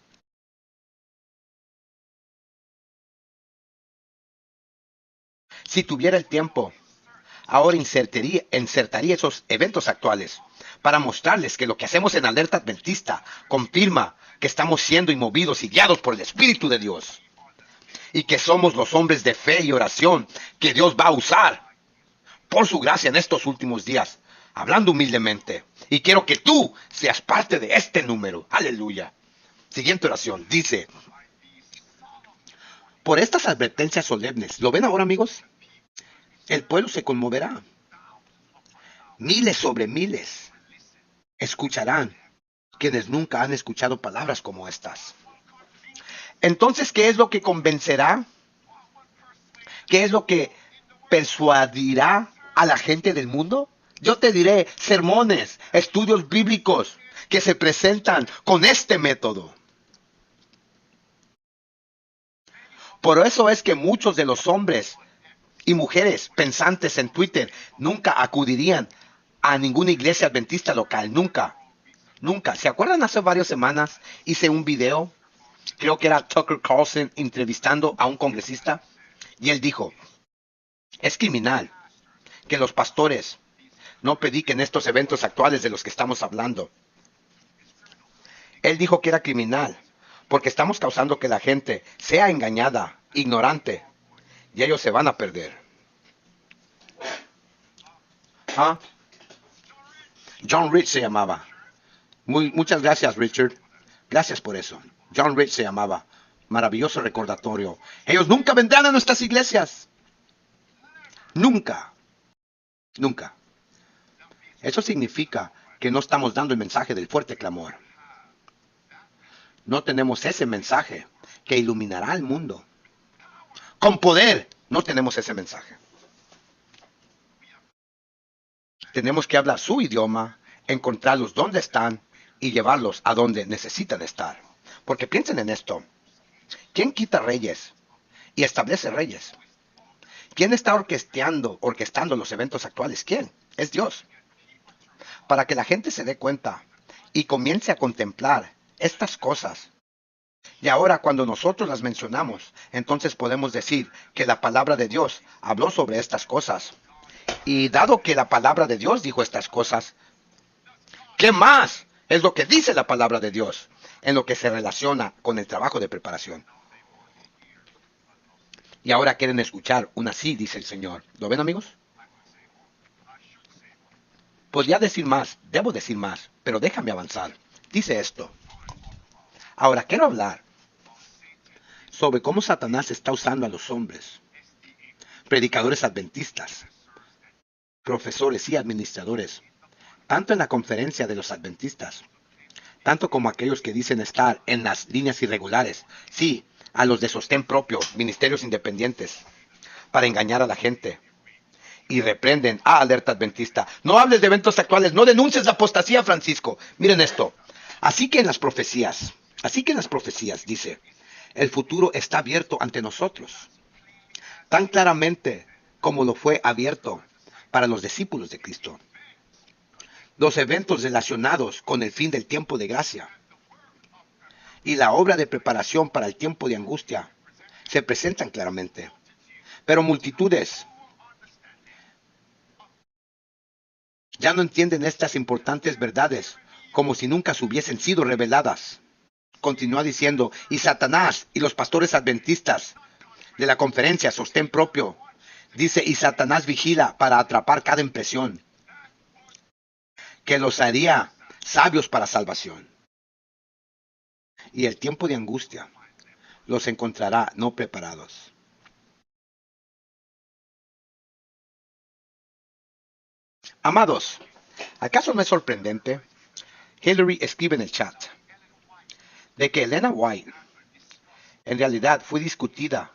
[SPEAKER 1] Si tuviera el tiempo, ahora insertaría esos eventos actuales para mostrarles que lo que hacemos en Alerta Adventista confirma que estamos siendo movidos y guiados por el Espíritu de Dios y que somos los hombres de fe y oración que Dios va a usar por su gracia en estos últimos días, hablando humildemente. Y quiero que tú seas parte de este número. Aleluya. Siguiente oración. Dice, por estas advertencias solemnes, ¿lo ven ahora, amigos? El pueblo se conmoverá. Miles sobre miles escucharán quienes nunca han escuchado palabras como estas. Entonces, ¿qué es lo que convencerá? ¿Qué es lo que persuadirá a la gente del mundo? Yo te diré, sermones, estudios bíblicos que se presentan con este método. Por eso es que muchos de los hombres y mujeres pensantes en Twitter nunca acudirían a ninguna iglesia adventista local, nunca, nunca. ¿Se acuerdan? Hace varias semanas hice un video, creo que era Tucker Carlson entrevistando a un congresista, y él dijo, es criminal que los pastores no prediquen estos eventos actuales de los que estamos hablando. Él dijo que era criminal porque estamos causando que la gente sea engañada, ignorante, y ellos se van a perder. ¿Ah? John Rich se llamaba. Muchas gracias, Richard. Gracias por eso. John Rich se llamaba. Maravilloso recordatorio. Ellos nunca vendrán a nuestras iglesias. Nunca. Nunca. Eso significa que no estamos dando el mensaje del fuerte clamor. No tenemos ese mensaje que iluminará al mundo. Con poder no tenemos ese mensaje. Tenemos que hablar su idioma, encontrarlos donde están y llevarlos a donde necesitan estar. Porque piensen en esto. ¿Quién quita reyes y establece reyes? ¿Quién está orquestando los eventos actuales? ¿Quién? Es Dios. Para que la gente se dé cuenta y comience a contemplar estas cosas. Y ahora cuando nosotros las mencionamos, entonces podemos decir que la palabra de Dios habló sobre estas cosas. Y dado que la palabra de Dios dijo estas cosas, ¿qué más es lo que dice la palabra de Dios en lo que se relaciona con el trabajo de preparación? Y ahora quieren escuchar un así, dice el Señor. ¿Lo ven, amigos? Podría decir más, debo decir más, pero déjame avanzar. Dice esto. Ahora quiero hablar sobre cómo Satanás está usando a los hombres, predicadores adventistas, profesores y administradores, tanto en la conferencia de los adventistas, tanto como aquellos que dicen estar en las líneas irregulares, sí, a los de sostén propio, ministerios independientes, para engañar a la gente. Y reprenden a Alerta Adventista. No hables de eventos actuales, no denuncies la apostasía, Francisco. Miren esto. Así que en las profecías dice, el futuro está abierto ante nosotros, tan claramente como lo fue abierto para los discípulos de Cristo. Los eventos relacionados con el fin del tiempo de gracia y la obra de preparación para el tiempo de angustia se presentan claramente. Pero multitudes ya no entienden estas importantes verdades como si nunca se hubiesen sido reveladas. Continúa diciendo, y Satanás y los pastores adventistas de la conferencia sostén propio. Dice, y Satanás vigila para atrapar cada impresión que los haría sabios para salvación. Y el tiempo de angustia los encontrará no preparados. Amados, ¿acaso no es sorprendente? Hillary escribe en el chat de que Elena White en realidad fue discutida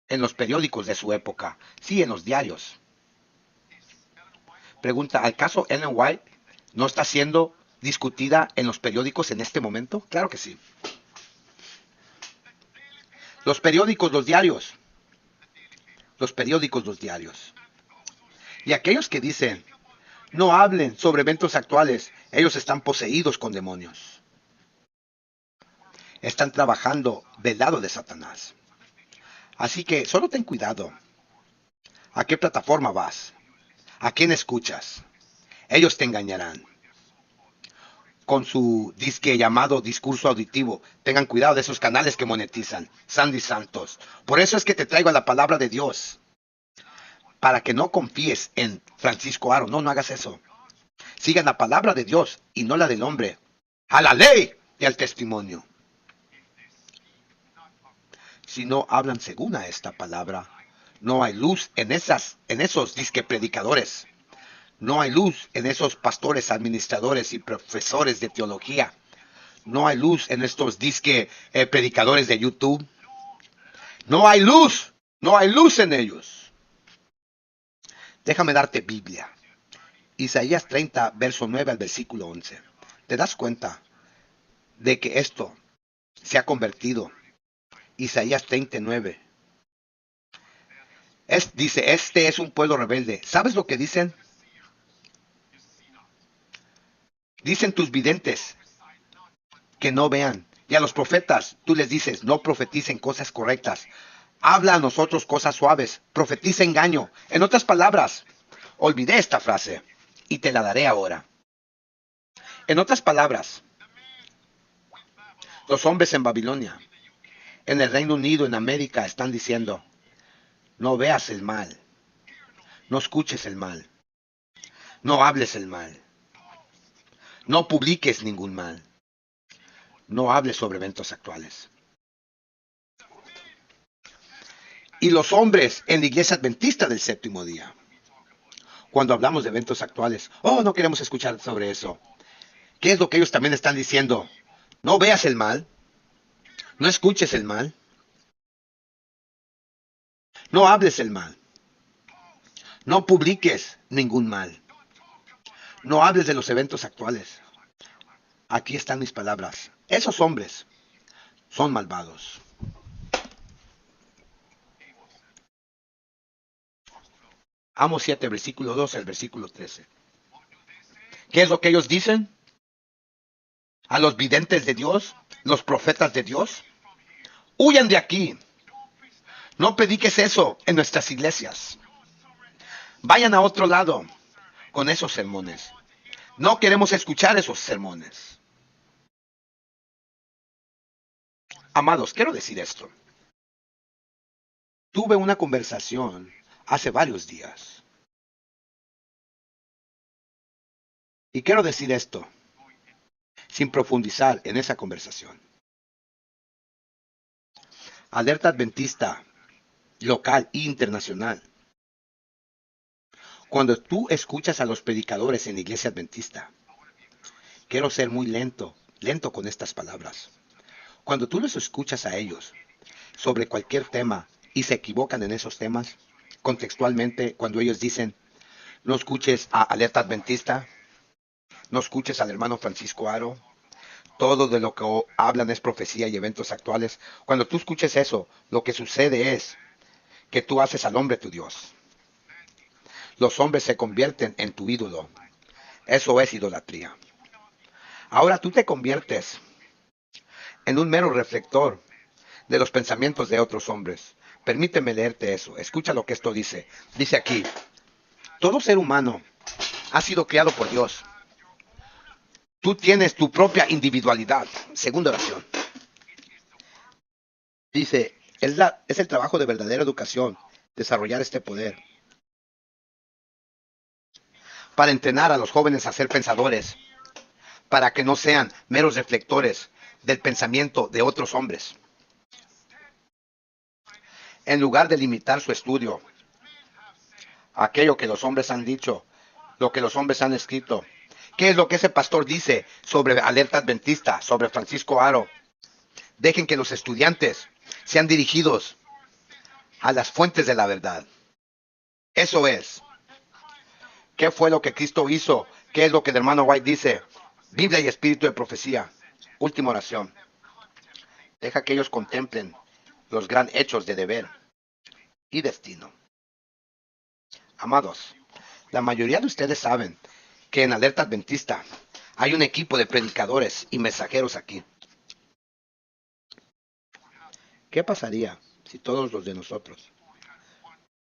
[SPEAKER 1] en los periódicos de su época, sí, en los diarios. Pregunta, ¿acaso Ellen White no está siendo discutida en los periódicos en este momento? Claro que sí. Los periódicos, los diarios. Los periódicos, los diarios. Y aquellos que dicen, no hablen sobre eventos actuales, ellos están poseídos con demonios. Están trabajando del lado de Satanás. Así que solo ten cuidado. ¿A qué plataforma vas? ¿A quién escuchas? Ellos te engañarán con su disque llamado discurso auditivo. Tengan cuidado de esos canales que monetizan. Sandy Santos. Por eso es que te traigo la palabra de Dios. Para que no confíes en Francisco Aro. No, no hagas eso. Sigan la palabra de Dios y no la del hombre. A la ley y al testimonio. Si no hablan según a esta palabra, no hay luz en esos disque predicadores. No hay luz en esos pastores, administradores y profesores de teología. No hay luz en estos disque predicadores de YouTube. No hay luz. No hay luz en ellos. Déjame darte Biblia. Isaías 30, verso 9 al versículo 11. ¿Te das cuenta de que esto se ha convertido? Isaías 39. Dice, este es un pueblo rebelde. ¿Sabes lo que dicen? Dicen tus videntes que no vean. Y a los profetas, tú les dices, no profeticen cosas correctas. Habla a nosotros cosas suaves. Profetiza engaño. En otras palabras, olvidé esta frase y te la daré ahora. En otras palabras, los hombres en Babilonia, en el Reino Unido, en América, están diciendo, no veas el mal. No escuches el mal. No hables el mal. No publiques ningún mal. No hables sobre eventos actuales. Y los hombres en la iglesia adventista del séptimo día, cuando hablamos de eventos actuales, oh, no queremos escuchar sobre eso. ¿Qué es lo que ellos también están diciendo? No veas el mal. No escuches el mal. No hables el mal. No publiques ningún mal. No hables de los eventos actuales. Aquí están mis palabras. Esos hombres son malvados. Amos 7, versículo 12 al versículo 13. ¿Qué es lo que ellos dicen? A los videntes de Dios, los profetas de Dios. Huyan de aquí. No prediques eso en nuestras iglesias. Vayan a otro lado con esos sermones. No queremos escuchar esos sermones. Amados, quiero decir esto. Tuve una conversación hace varios días. Y quiero decir esto, sin profundizar en esa conversación. Alerta adventista, local e internacional. Cuando tú escuchas a los predicadores en la iglesia adventista, quiero ser muy lento con estas palabras. Cuando tú los escuchas a ellos sobre cualquier tema y se equivocan en esos temas, contextualmente, cuando ellos dicen, no escuches a Alerta Adventista, no escuches al hermano Francisco Aro, todo de lo que hablan es profecía y eventos actuales. Cuando tú escuches eso, lo que sucede es que tú haces al hombre tu Dios. Los hombres se convierten en tu ídolo. Eso es idolatría. Ahora tú te conviertes en un mero reflector de los pensamientos de otros hombres. Permíteme leerte eso. Escucha lo que esto dice. Dice aquí, todo ser humano ha sido creado por Dios. Tú tienes tu propia individualidad. Segunda oración. Dice, es el trabajo de verdadera educación, desarrollar este poder, para entrenar a los jóvenes a ser pensadores, para que no sean meros reflectores del pensamiento de otros hombres. En lugar de limitar su estudio a aquello que los hombres han dicho, lo que los hombres han escrito. ¿Qué es lo que ese pastor dice sobre Alerta Adventista, sobre Francisco Aro? Dejen que los estudiantes sean dirigidos a las fuentes de la verdad. Eso es. ¿Qué fue lo que Cristo hizo? ¿Qué es lo que el hermano White dice? Biblia y espíritu de profecía. Última oración. Deja que ellos contemplen los gran hechos de deber y destino. Amados, la mayoría de ustedes saben que en Alerta Adventista hay un equipo de predicadores y mensajeros aquí. ¿Qué pasaría si todos los de nosotros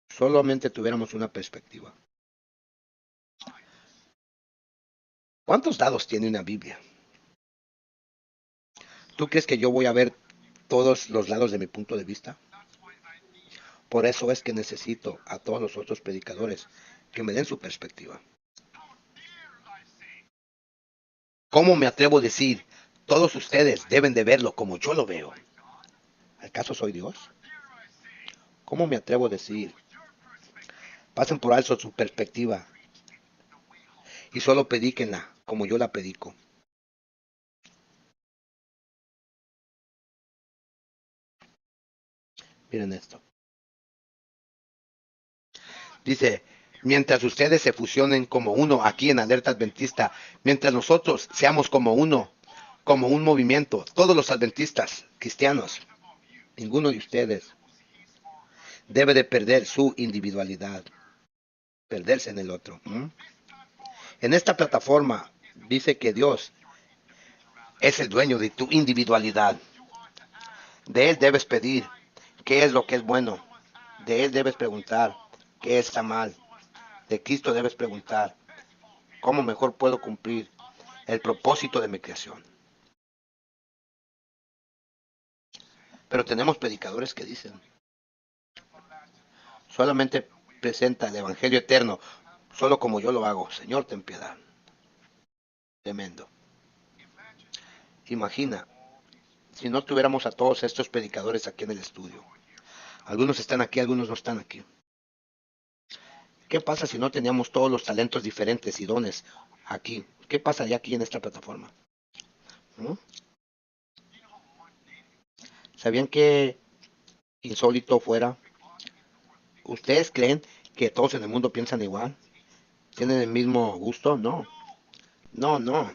[SPEAKER 1] solamente tuviéramos una perspectiva? ¿Cuántos lados tiene una Biblia? ¿Tú crees que yo voy a ver todos los lados de mi punto de vista? Por eso es que necesito a todos los otros predicadores que me den su perspectiva. ¿Cómo me atrevo a decir, todos ustedes deben de verlo como yo lo veo? ¿Acaso soy Dios? ¿Cómo me atrevo a decir, pasen por alto su perspectiva y solo predíquenla como yo la predico? Miren esto. Dice, mientras ustedes se fusionen como uno aquí en Alerta Adventista, mientras nosotros seamos como uno, como un movimiento, todos los adventistas cristianos, ninguno de ustedes debe de perder su individualidad, perderse en el otro. En esta plataforma dice que Dios es el dueño de tu individualidad. De Él debes pedir qué es lo que es bueno. De Él debes preguntar qué está mal. De Cristo debes preguntar cómo mejor puedo cumplir el propósito de mi creación. Pero tenemos predicadores que dicen, solamente presenta el Evangelio eterno, solo como yo lo hago. Señor, ten piedad. Tremendo. Imagina, si no tuviéramos a todos estos predicadores aquí en el estudio. Algunos están aquí, algunos no están aquí. ¿Qué pasa si no teníamos todos los talentos diferentes y dones aquí? ¿Qué pasaría aquí en esta plataforma? ¿Mm? ¿Sabían qué insólito fuera? ¿Ustedes creen que todos en el mundo piensan igual? ¿Tienen el mismo gusto? No, no, no.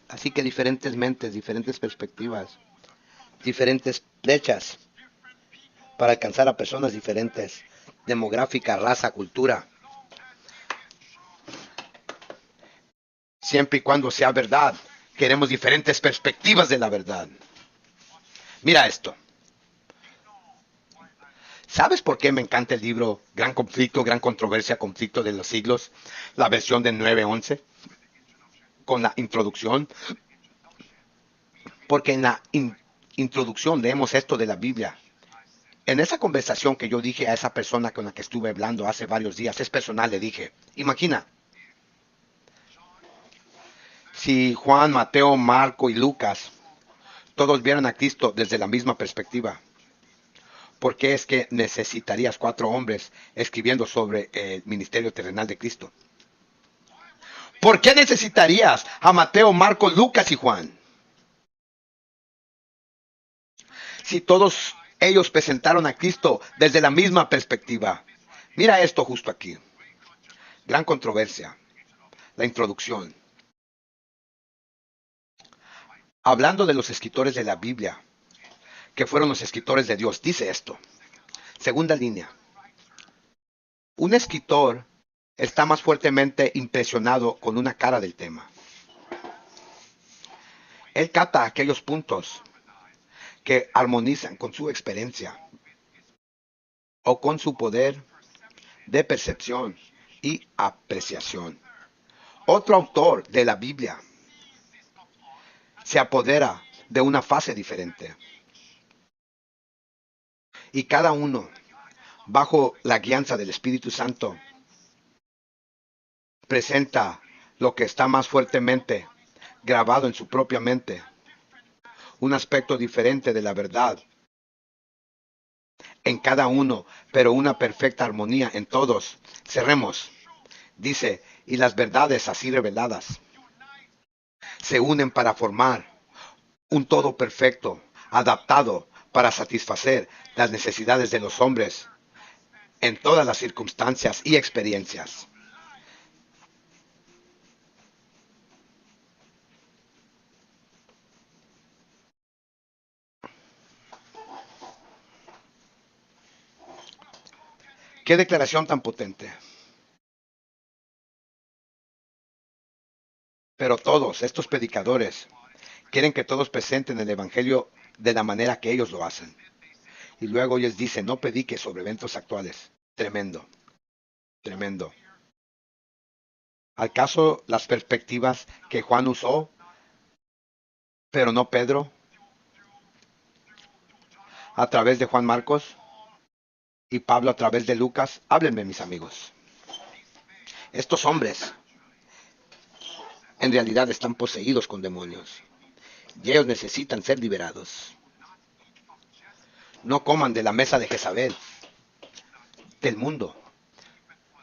[SPEAKER 1] Así que diferentes mentes, diferentes perspectivas, diferentes flechas para alcanzar a personas diferentes, demográfica, raza, cultura, siempre y cuando sea verdad. Queremos diferentes perspectivas de la verdad. Mira esto. ¿Sabes por qué me encanta el libro Gran Conflicto, Gran Controversia, Conflicto de los Siglos? La versión de 9:11, con la introducción. Porque en la introducción leemos esto de la Biblia. En esa conversación que yo dije a esa persona con la que estuve hablando hace varios días, es personal, le dije, imagina, si Juan, Mateo, Marco y Lucas, todos vieran a Cristo desde la misma perspectiva, ¿por qué es que necesitarías 4 hombres escribiendo sobre el ministerio terrenal de Cristo? ¿Por qué necesitarías a Mateo, Marco, Lucas y Juan? Si todos ellos presentaron a Cristo desde la misma perspectiva. Mira esto justo aquí. Gran controversia. La introducción. Hablando de los escritores de la Biblia, que fueron los escritores de Dios, dice esto. Segunda línea. Un escritor está más fuertemente impresionado con una cara del tema. Él capta aquellos puntos que armonizan con su experiencia o con su poder de percepción y apreciación. Otro autor de la Biblia se apodera de una fase diferente. Y cada uno, bajo la guianza del Espíritu Santo, presenta lo que está más fuertemente grabado en su propia mente, un aspecto diferente de la verdad en cada uno, pero una perfecta armonía en todos. Cerremos. Dice, y las verdades así reveladas se unen para formar un todo perfecto, adaptado para satisfacer las necesidades de los hombres en todas las circunstancias y experiencias. Qué declaración tan potente. Pero todos estos predicadores quieren que todos presenten el Evangelio de la manera que ellos lo hacen. Y luego ellos dicen, no predique sobre eventos actuales. Tremendo, tremendo. ¿Acaso las perspectivas que Juan usó, pero no Pedro, a través de Juan Marcos y Pablo a través de Lucas? Háblenme, mis amigos. Estos hombres en realidad están poseídos con demonios y ellos necesitan ser liberados. No coman de la mesa de Jezabel, del mundo.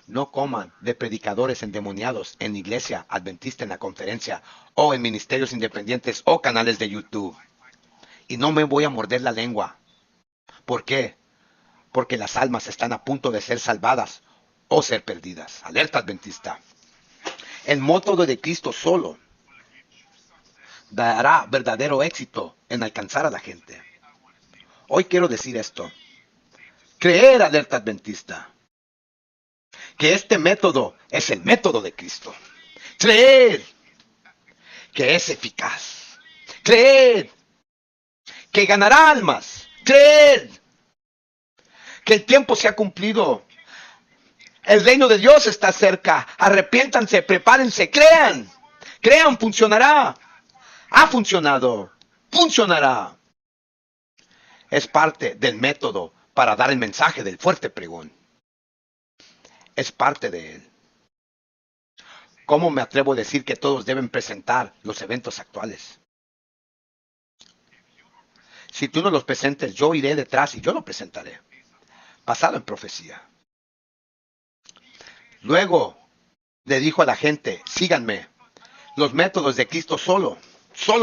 [SPEAKER 1] No coman de predicadores endemoniados en iglesia adventista, en la conferencia, o en ministerios independientes o canales de YouTube. Y no me voy a morder la lengua. ¿Por qué? Porque las almas están a punto de ser salvadas o ser perdidas. Alerta adventista. El método de Cristo solo dará verdadero éxito en alcanzar a la gente. Hoy quiero decir esto. Creer, alerta adventista, que este método es el método de Cristo. Creer que es eficaz. Creer que ganará almas. Creer que el tiempo se ha cumplido. El reino de Dios está cerca. Arrepiéntanse, prepárense, crean. Crean, funcionará. Ha funcionado. Funcionará. Es parte del método para dar el mensaje del fuerte pregón. Es parte de él. ¿Cómo me atrevo a decir que todos deben presentar los eventos actuales? Si tú no los presentes, yo iré detrás y yo lo presentaré. Basado en profecía. Luego le dijo a la gente, síganme. Los métodos de Cristo solo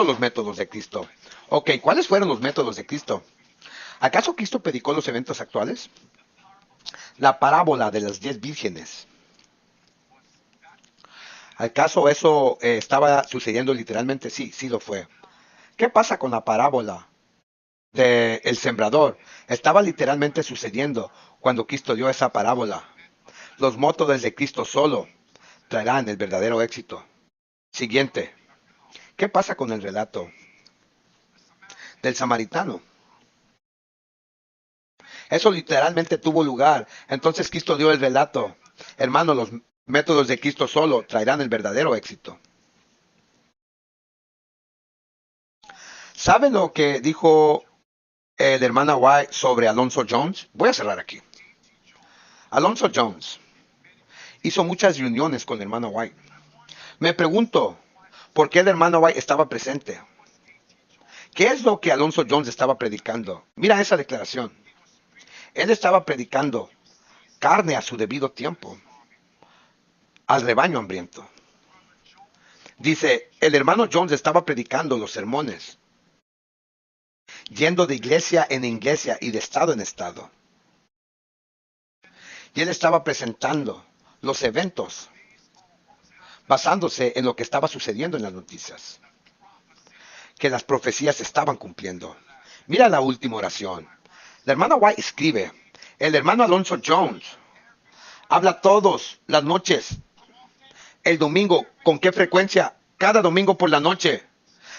[SPEAKER 1] los métodos de Cristo. Ok, ¿cuáles fueron los métodos de Cristo? ¿Acaso Cristo predicó los eventos actuales? La parábola de las 10 vírgenes. ¿Acaso eso estaba sucediendo literalmente? Sí, sí lo fue. ¿Qué pasa con la parábola del sembrador? Estaba literalmente sucediendo cuando Cristo dio esa parábola. Los métodos de Cristo solo traerán el verdadero éxito. Siguiente. ¿Qué pasa con el relato del samaritano? Eso literalmente tuvo lugar. Entonces Cristo dio el relato. Hermano, los métodos de Cristo solo traerán el verdadero éxito. ¿Saben lo que dijo el hermano White sobre Alonzo Jones? Voy a cerrar aquí. Alonzo Jones hizo muchas reuniones con el hermano White. Me pregunto, ¿por qué el hermano White estaba presente? ¿Qué es lo que Alonzo Jones estaba predicando? Mira esa declaración. Él estaba predicando carne a su debido tiempo, al rebaño hambriento. Dice, el hermano Jones estaba predicando los sermones, yendo de iglesia en iglesia y de estado en estado. Y él estaba presentando los eventos, basándose en lo que estaba sucediendo en las noticias, que las profecías se estaban cumpliendo. Mira la última oración. La hermana White escribe, el hermano Alonzo Jones habla todas las noches, el domingo, ¿con qué frecuencia? Cada domingo por la noche,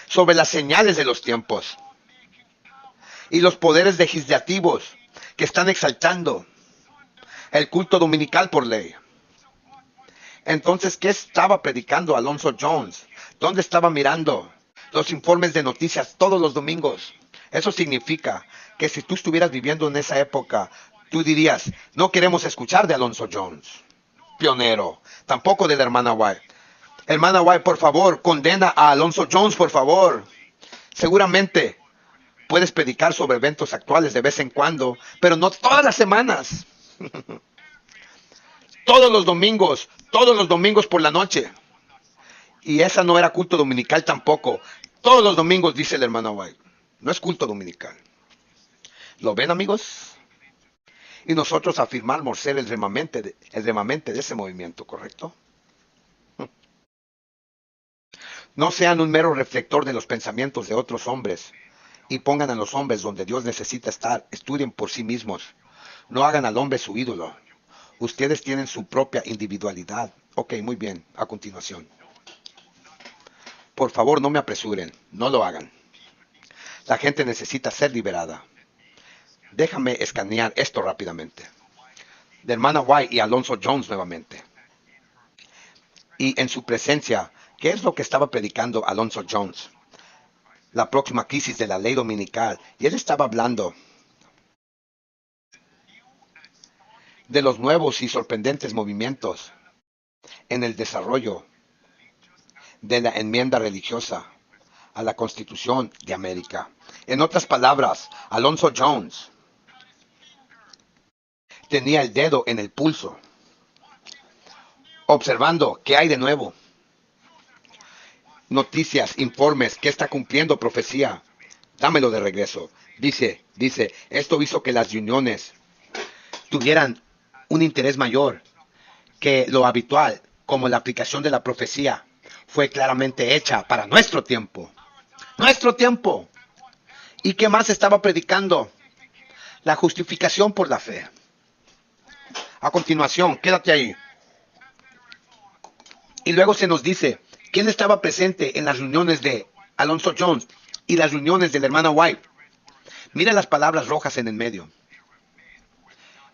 [SPEAKER 1] sobre las señales de los tiempos y los poderes legislativos que están exaltando el culto dominical por ley. Entonces, ¿qué estaba predicando Alonzo Jones? ¿Dónde estaba mirando los informes de noticias todos los domingos? Eso significa que si tú estuvieras viviendo en esa época, tú dirías, no queremos escuchar de Alonzo Jones, pionero, tampoco de la hermana White. Hermana White, por favor, condena a Alonzo Jones, por favor. Seguramente puedes predicar sobre eventos actuales de vez en cuando, pero no todas las semanas. Todos los domingos por la noche. Y esa no era culto dominical tampoco. Todos los domingos, dice el hermano White. No es culto dominical. ¿Lo ven, amigos? Y nosotros afirmamos ser el remanente de ese movimiento, ¿correcto? No sean un mero reflector de los pensamientos de otros hombres y pongan a los hombres donde Dios necesita estar. Estudien por sí mismos. No hagan al hombre su ídolo. Ustedes tienen su propia individualidad. Ok, muy bien. A continuación. Por favor, no me apresuren. No lo hagan. La gente necesita ser liberada. Déjame escanear esto rápidamente. De hermana White y Alonzo Jones nuevamente. Y en su presencia, ¿qué es lo que estaba predicando Alonzo Jones? La próxima crisis de la ley dominical. Y él estaba hablando de los nuevos y sorprendentes movimientos en el desarrollo de la enmienda religiosa a la Constitución de América. En otras palabras, Alonzo Jones tenía el dedo en el pulso, observando qué hay de nuevo. Noticias, informes, qué está cumpliendo profecía. Dámelo de regreso. Dice, esto hizo que las reuniones tuvieran un interés mayor que lo habitual, como la aplicación de la profecía fue claramente hecha para nuestro tiempo. Nuestro tiempo. ¿Y qué más estaba predicando? La justificación por la fe. A continuación, quédate ahí. Y luego se nos dice, ¿quién estaba presente en las reuniones de Alonzo Jones y las reuniones de la hermana White? Mira las palabras rojas en el medio.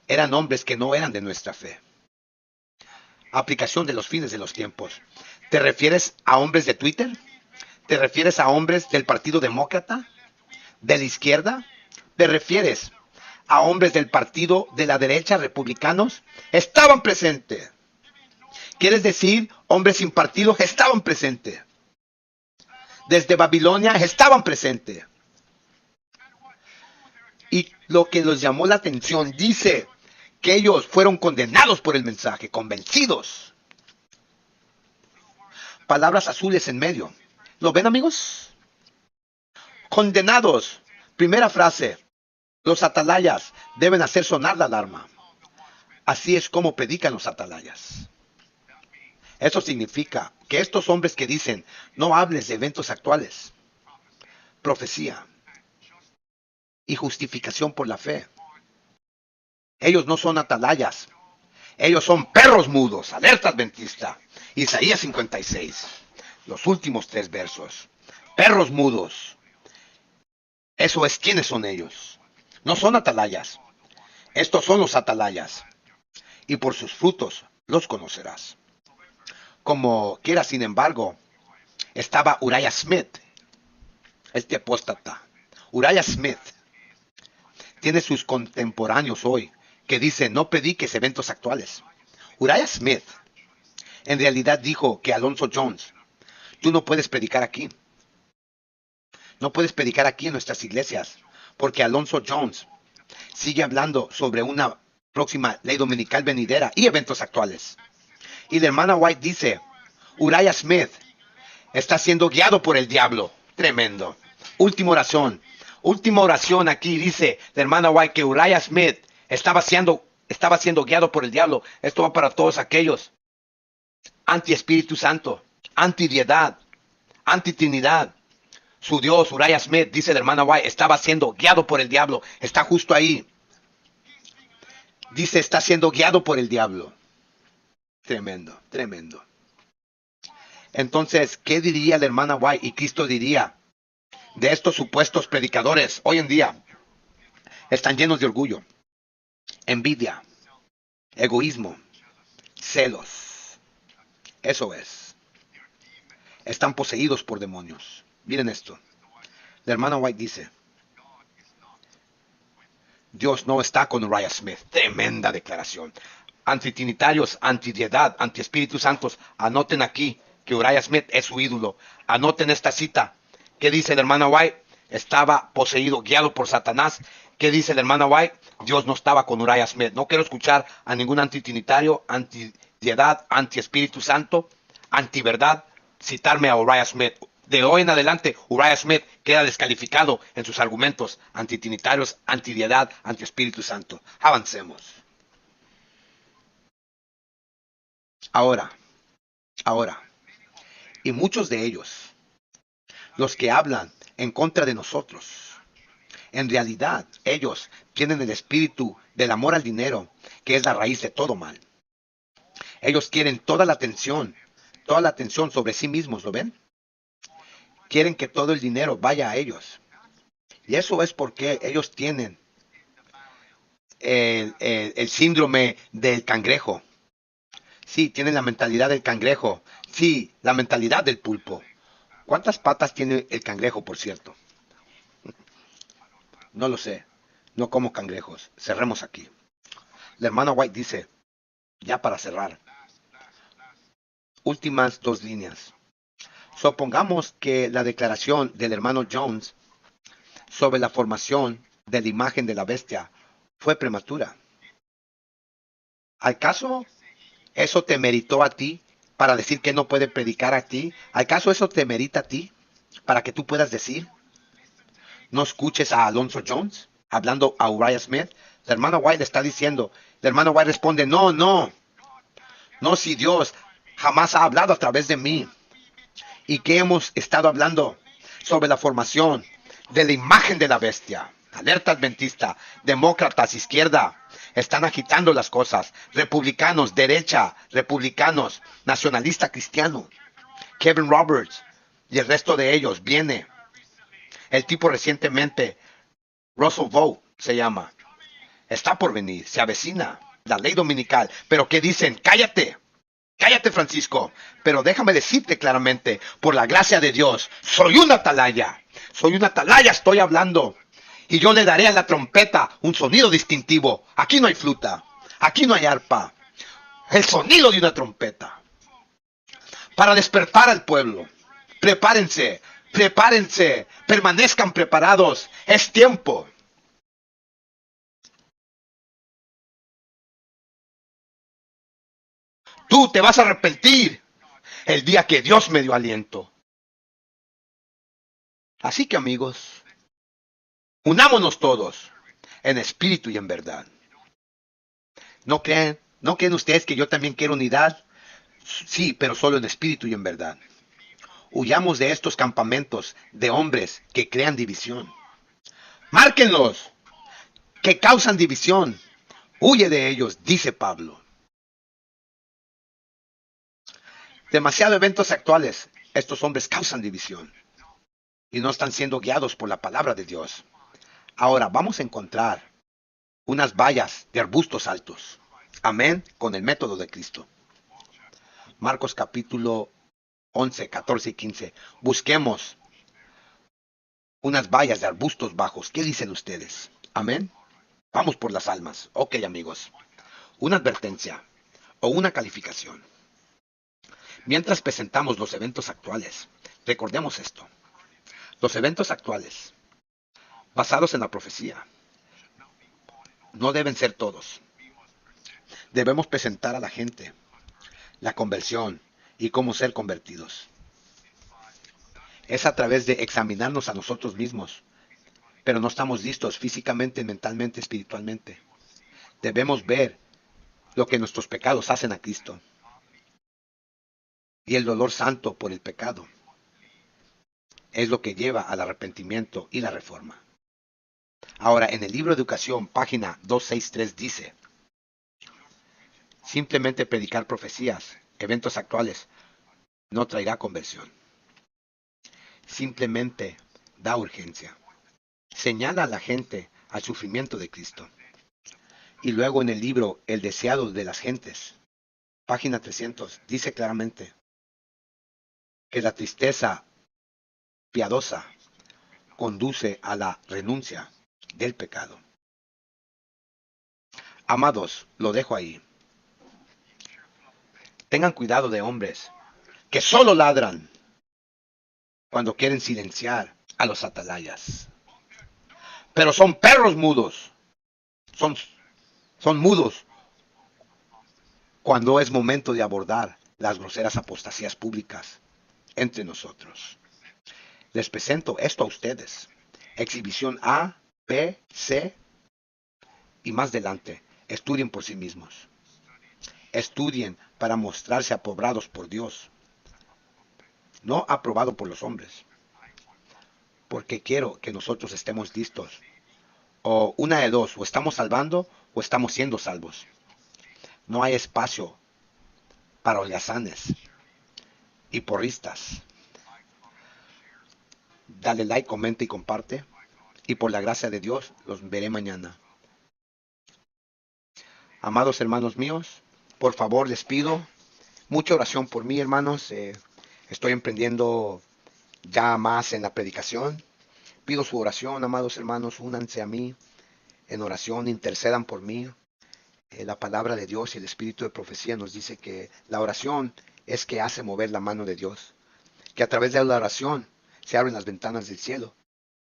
[SPEAKER 1] Eran hombres que no eran de nuestra fe. Aplicación de los fines de los tiempos. ¿Te refieres a hombres de Twitter? ¿Te refieres a hombres del Partido Demócrata? ¿De la izquierda? ¿Te refieres a hombres del partido de la derecha, republicanos? Estaban presentes. ¿Quieres decir hombres sin partido? Estaban presentes. Desde Babilonia estaban presentes. Y lo que nos llamó la atención dice que ellos fueron condenados por el mensaje, convencidos. Palabras azules en medio. ¿Lo ven, amigos? Condenados. Primera frase. Los atalayas deben hacer sonar la alarma. Así es como predican los atalayas. Eso significa que estos hombres que dicen, no hables de eventos actuales, profecía y justificación por la fe. Ellos no son atalayas. Ellos son perros mudos. Alerta adventista. Isaías 56. Los últimos 3 versos. Perros mudos. Eso es, ¿quiénes son ellos? No son atalayas. Estos son los atalayas. Y por sus frutos los conocerás. Como quiera, sin embargo, estaba Uriah Smith, este apóstata. Uriah Smith tiene sus contemporáneos hoy que dicen, no prediques eventos actuales. Uriah Smith en realidad dijo que Alonzo Jones, tú no puedes predicar aquí. No puedes predicar aquí en nuestras iglesias, porque Alonzo Jones sigue hablando sobre una próxima ley dominical venidera y eventos actuales. Y la hermana White dice, Uriah Smith está siendo guiado por el diablo. Tremendo. Última oración aquí dice la hermana White que Uriah Smith estaba siendo guiado por el diablo. Esto va para todos aquellos anti-Espíritu Santo, anti-diedad, anti-trinidad. Su Dios, Uriah Smith, dice la hermana White, estaba siendo guiado por el diablo. Está justo ahí. Dice, está siendo guiado por el diablo. Tremendo, tremendo. Entonces, ¿qué diría la hermana White y Cristo diría de estos supuestos predicadores hoy en día? Están llenos de orgullo, envidia, egoísmo, celos. Eso es. Están poseídos por demonios. Miren esto. La hermana White dice, Dios no está con Uriah Smith. Tremenda declaración. Antitrinitarios, antidiedad, antiespíritus santos, anoten aquí que Uriah Smith es su ídolo. Anoten esta cita. ¿Qué dice la hermana White? Estaba poseído, guiado por Satanás. ¿Qué dice la hermana White? Dios no estaba con Uriah Smith. No quiero escuchar a ningún antitrinitario, antidiedad, antiespíritu santo, antiverdad citarme a Uriah Smith. De hoy en adelante, Uriah Smith queda descalificado en sus argumentos antitrinitarios, antidiedad, antiespíritu santo. Avancemos. Ahora, ahora, y muchos de ellos, los que hablan en contra de nosotros, en realidad ellos tienen el espíritu del amor al dinero, que es la raíz de todo mal. Ellos quieren toda la atención sobre sí mismos, ¿lo ven? Quieren que todo el dinero vaya a ellos. Y eso es porque ellos tienen el síndrome del cangrejo. Sí, tienen la mentalidad del cangrejo. Sí, la mentalidad del pulpo. ¿Cuántas patas tiene el cangrejo, por cierto? No lo sé. No como cangrejos. Cerremos aquí. La hermana White dice, ya para cerrar, últimas dos líneas. Supongamos que la declaración del hermano Jones sobre la formación de la imagen de la bestia fue prematura. ¿Acaso eso te meritó a ti para decir que no puede predicar a ti? ¿Acaso eso te merita a ti para que tú puedas decir? No escuches a Alonzo Jones hablando a Uriah Smith. La hermana White está diciendo, la hermana White responde, no, no, no, si Dios jamás ha hablado a través de mí. ¿Y qué hemos estado hablando? Sobre la formación de la imagen de la bestia. Alerta adventista, demócratas, izquierda, están agitando las cosas. Republicanos, derecha, republicanos, nacionalista cristiano. Kevin Roberts y el resto de ellos viene. El tipo recientemente, Russell Vogt se llama. Está por venir, se avecina la ley dominical. Pero ¿qué dicen? Cállate. Cállate, Francisco, pero déjame decirte claramente, por la gracia de Dios, soy una atalaya. Soy una atalaya, estoy hablando. Y yo le daré a la trompeta un sonido distintivo. Aquí no hay flauta, aquí no hay arpa. El sonido de una trompeta. Para despertar al pueblo. Prepárense, prepárense, permanezcan preparados. Es tiempo. Tú te vas a arrepentir el día que Dios me dio aliento. Así que amigos, unámonos todos en espíritu y en verdad. ¿No creen ustedes que yo también quiero unidad? Sí, pero solo en espíritu y en verdad. Huyamos de estos campamentos de hombres que crean división. Márquenlos, que causan división. Huye de ellos, dice Pablo. Demasiados eventos actuales, estos hombres causan división y no están siendo guiados por la palabra de Dios. Ahora vamos a encontrar unas vallas de arbustos altos. Amén, con el método de Cristo. Marcos capítulo 11, 14 y 15. Busquemos unas vallas de arbustos bajos. ¿Qué dicen ustedes? Amén. Vamos por las almas. Ok, amigos. Una advertencia o una calificación. Mientras presentamos los eventos actuales, recordemos esto. Los eventos actuales, basados en la profecía, no deben ser todos. Debemos presentar a la gente la conversión y cómo ser convertidos. Es a través de examinarnos a nosotros mismos, pero no estamos listos físicamente, mentalmente, espiritualmente. Debemos ver lo que nuestros pecados hacen a Cristo y el dolor santo por el pecado es lo que lleva al arrepentimiento y la reforma. Ahora, en el libro de Educación, página 263 dice, simplemente predicar profecías, eventos actuales, no traerá conversión. Simplemente da urgencia. Señala a la gente al sufrimiento de Cristo. Y luego en el libro El deseado de las gentes, página 300, dice claramente que la tristeza piadosa conduce a la renuncia del pecado. Amados, lo dejo ahí. Tengan cuidado de hombres que solo ladran cuando quieren silenciar a los atalayas. Pero son perros mudos. Son, son mudos cuando es momento de abordar las groseras apostasías públicas entre nosotros. Les presento esto a ustedes. Exhibición A, B, C y más adelante. Estudien por sí mismos. Estudien para mostrarse aprobados por Dios, no aprobado por los hombres. Porque quiero que nosotros estemos listos. O una de dos, o estamos salvando o estamos siendo salvos. No hay espacio para holgazanes y porristas. Dale like, comenta y comparte. Y por la gracia de Dios, los veré mañana. Amados hermanos míos, por favor les pido mucha oración por mí, hermanos. Estoy emprendiendo ya más en la predicación. Pido su oración, amados hermanos, únanse a mí en oración, intercedan por mí. La palabra de Dios y el espíritu de profecía nos dice que la oración es que hace mover la mano de Dios. Que a través de la oración se abren las ventanas del cielo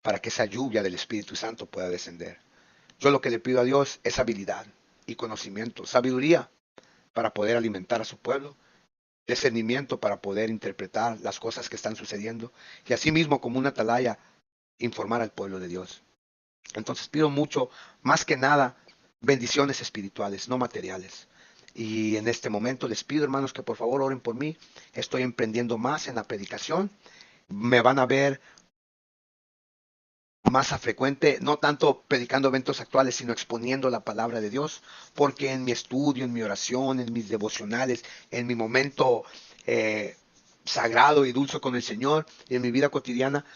[SPEAKER 1] para que esa lluvia del Espíritu Santo pueda descender. Yo lo que le pido a Dios es habilidad y conocimiento, sabiduría para poder alimentar a su pueblo, discernimiento para poder interpretar las cosas que están sucediendo y asimismo como una atalaya informar al pueblo de Dios. Entonces pido mucho, más que nada, bendiciones espirituales, no materiales. Y en este momento les pido, hermanos, que por favor oren por mí. Estoy emprendiendo más en la predicación. Me van a ver más a frecuente, no tanto predicando eventos actuales, sino exponiendo la palabra de Dios, porque en mi estudio, en mi oración, en mis devocionales, en mi momento sagrado y dulce con el Señor y en mi vida cotidiana,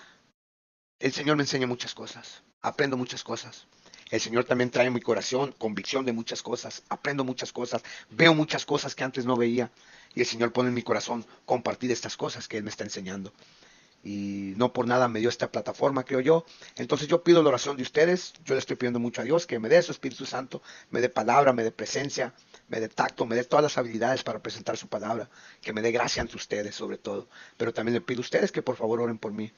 [SPEAKER 1] el Señor me enseña muchas cosas, aprendo muchas cosas. El Señor también trae en mi corazón convicción de muchas cosas, aprendo muchas cosas, veo muchas cosas que antes no veía y el Señor pone en mi corazón compartir estas cosas que Él me está enseñando. Y no por nada me dio esta plataforma, creo yo. Entonces yo pido la oración de ustedes, yo le estoy pidiendo mucho a Dios que me dé su Espíritu Santo, me dé palabra, me dé presencia, me dé tacto, me dé todas las habilidades para presentar su palabra, que me dé gracia ante ustedes sobre todo. Pero también le pido a ustedes que por favor oren por mí.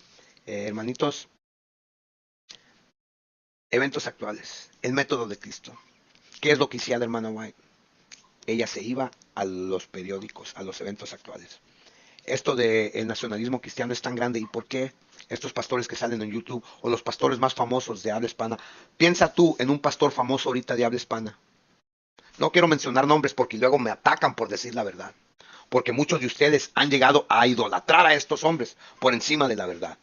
[SPEAKER 1] Hermanitos, eventos actuales, el método de Cristo. ¿Qué es lo que hacía la hermana White? Ella se iba a los periódicos, a los eventos actuales. Esto del nacionalismo cristiano es tan grande. ¿Y por qué estos pastores que salen en YouTube o los pastores más famosos de habla hispana? Piensa tú en un pastor famoso ahorita de habla hispana. No quiero mencionar nombres porque luego me atacan por decir la verdad. Porque muchos de ustedes han llegado a idolatrar a estos hombres por encima de la verdad.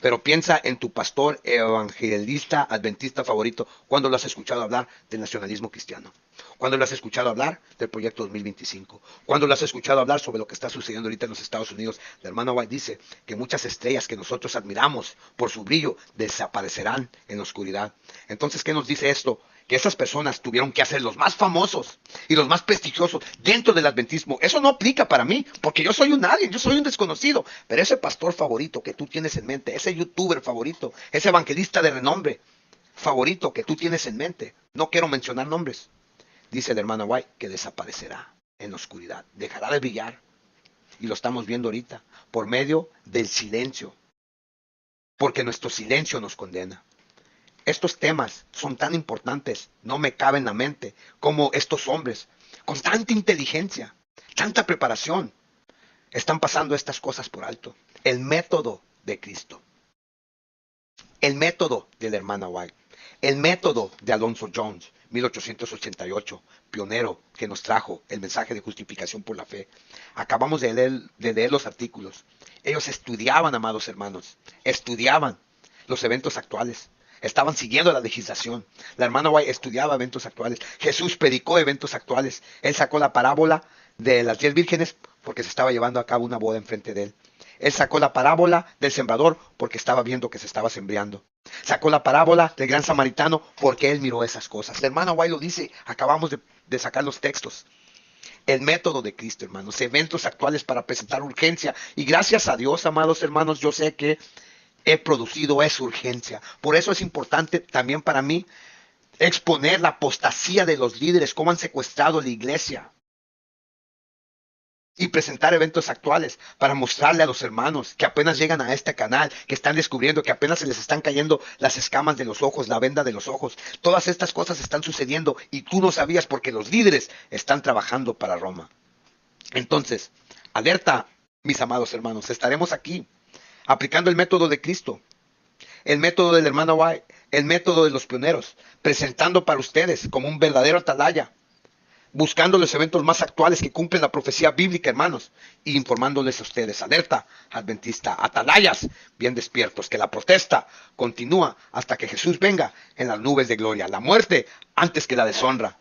[SPEAKER 1] Pero piensa en tu pastor evangelista adventista favorito cuando lo has escuchado hablar del nacionalismo cristiano. Cuando lo has escuchado hablar del proyecto 2025. Cuando lo has escuchado hablar sobre lo que está sucediendo ahorita en los Estados Unidos. La hermana White dice que muchas estrellas que nosotros admiramos por su brillo desaparecerán en la oscuridad. Entonces, ¿qué nos dice esto? Que esas personas tuvieron que hacer los más famosos y los más prestigiosos dentro del adventismo. Eso no aplica para mí, porque yo soy un nadie, yo soy un desconocido. Pero ese pastor favorito que tú tienes en mente, ese youtuber favorito, ese evangelista de renombre favorito que tú tienes en mente, no quiero mencionar nombres, dice la hermana White, que desaparecerá en la oscuridad, dejará de brillar. Y lo estamos viendo ahorita, por medio del silencio, porque nuestro silencio nos condena. Estos temas son tan importantes, no me cabe en la mente, como estos hombres, con tanta inteligencia, tanta preparación, están pasando estas cosas por alto. El método de Cristo, el método de la hermana White, el método de Alonzo Jones, 1888, pionero que nos trajo el mensaje de justificación por la fe. Acabamos de leer los artículos. Ellos estudiaban, amados hermanos, estudiaban los eventos actuales. Estaban siguiendo la legislación. La hermana White estudiaba eventos actuales. Jesús predicó eventos actuales. Él sacó la parábola de las 10 vírgenes porque se estaba llevando a cabo una boda enfrente de él. Él sacó la parábola del sembrador porque estaba viendo que se estaba sembrando. Sacó la parábola del gran samaritano porque él miró esas cosas. La hermana White lo dice, acabamos de sacar los textos. El método de Cristo, hermanos, eventos actuales para presentar urgencia. Y gracias a Dios, amados hermanos, yo sé que he producido esa urgencia. Por eso es importante también para mí exponer la apostasía de los líderes, cómo han secuestrado la iglesia. Y presentar eventos actuales para mostrarle a los hermanos que apenas llegan a este canal, que están descubriendo que apenas se les están cayendo las escamas de los ojos, la venda de los ojos. Todas estas cosas están sucediendo y tú no sabías porque los líderes están trabajando para Roma. Entonces, alerta, mis amados hermanos, estaremos aquí aplicando el método de Cristo, el método del hermano White, el método de los pioneros, presentando para ustedes como un verdadero atalaya, buscando los eventos más actuales que cumplen la profecía bíblica, hermanos, e informándoles a ustedes. Alerta, adventista, atalayas, bien despiertos, que la protesta continúa hasta que Jesús venga en las nubes de gloria. La muerte antes que la deshonra.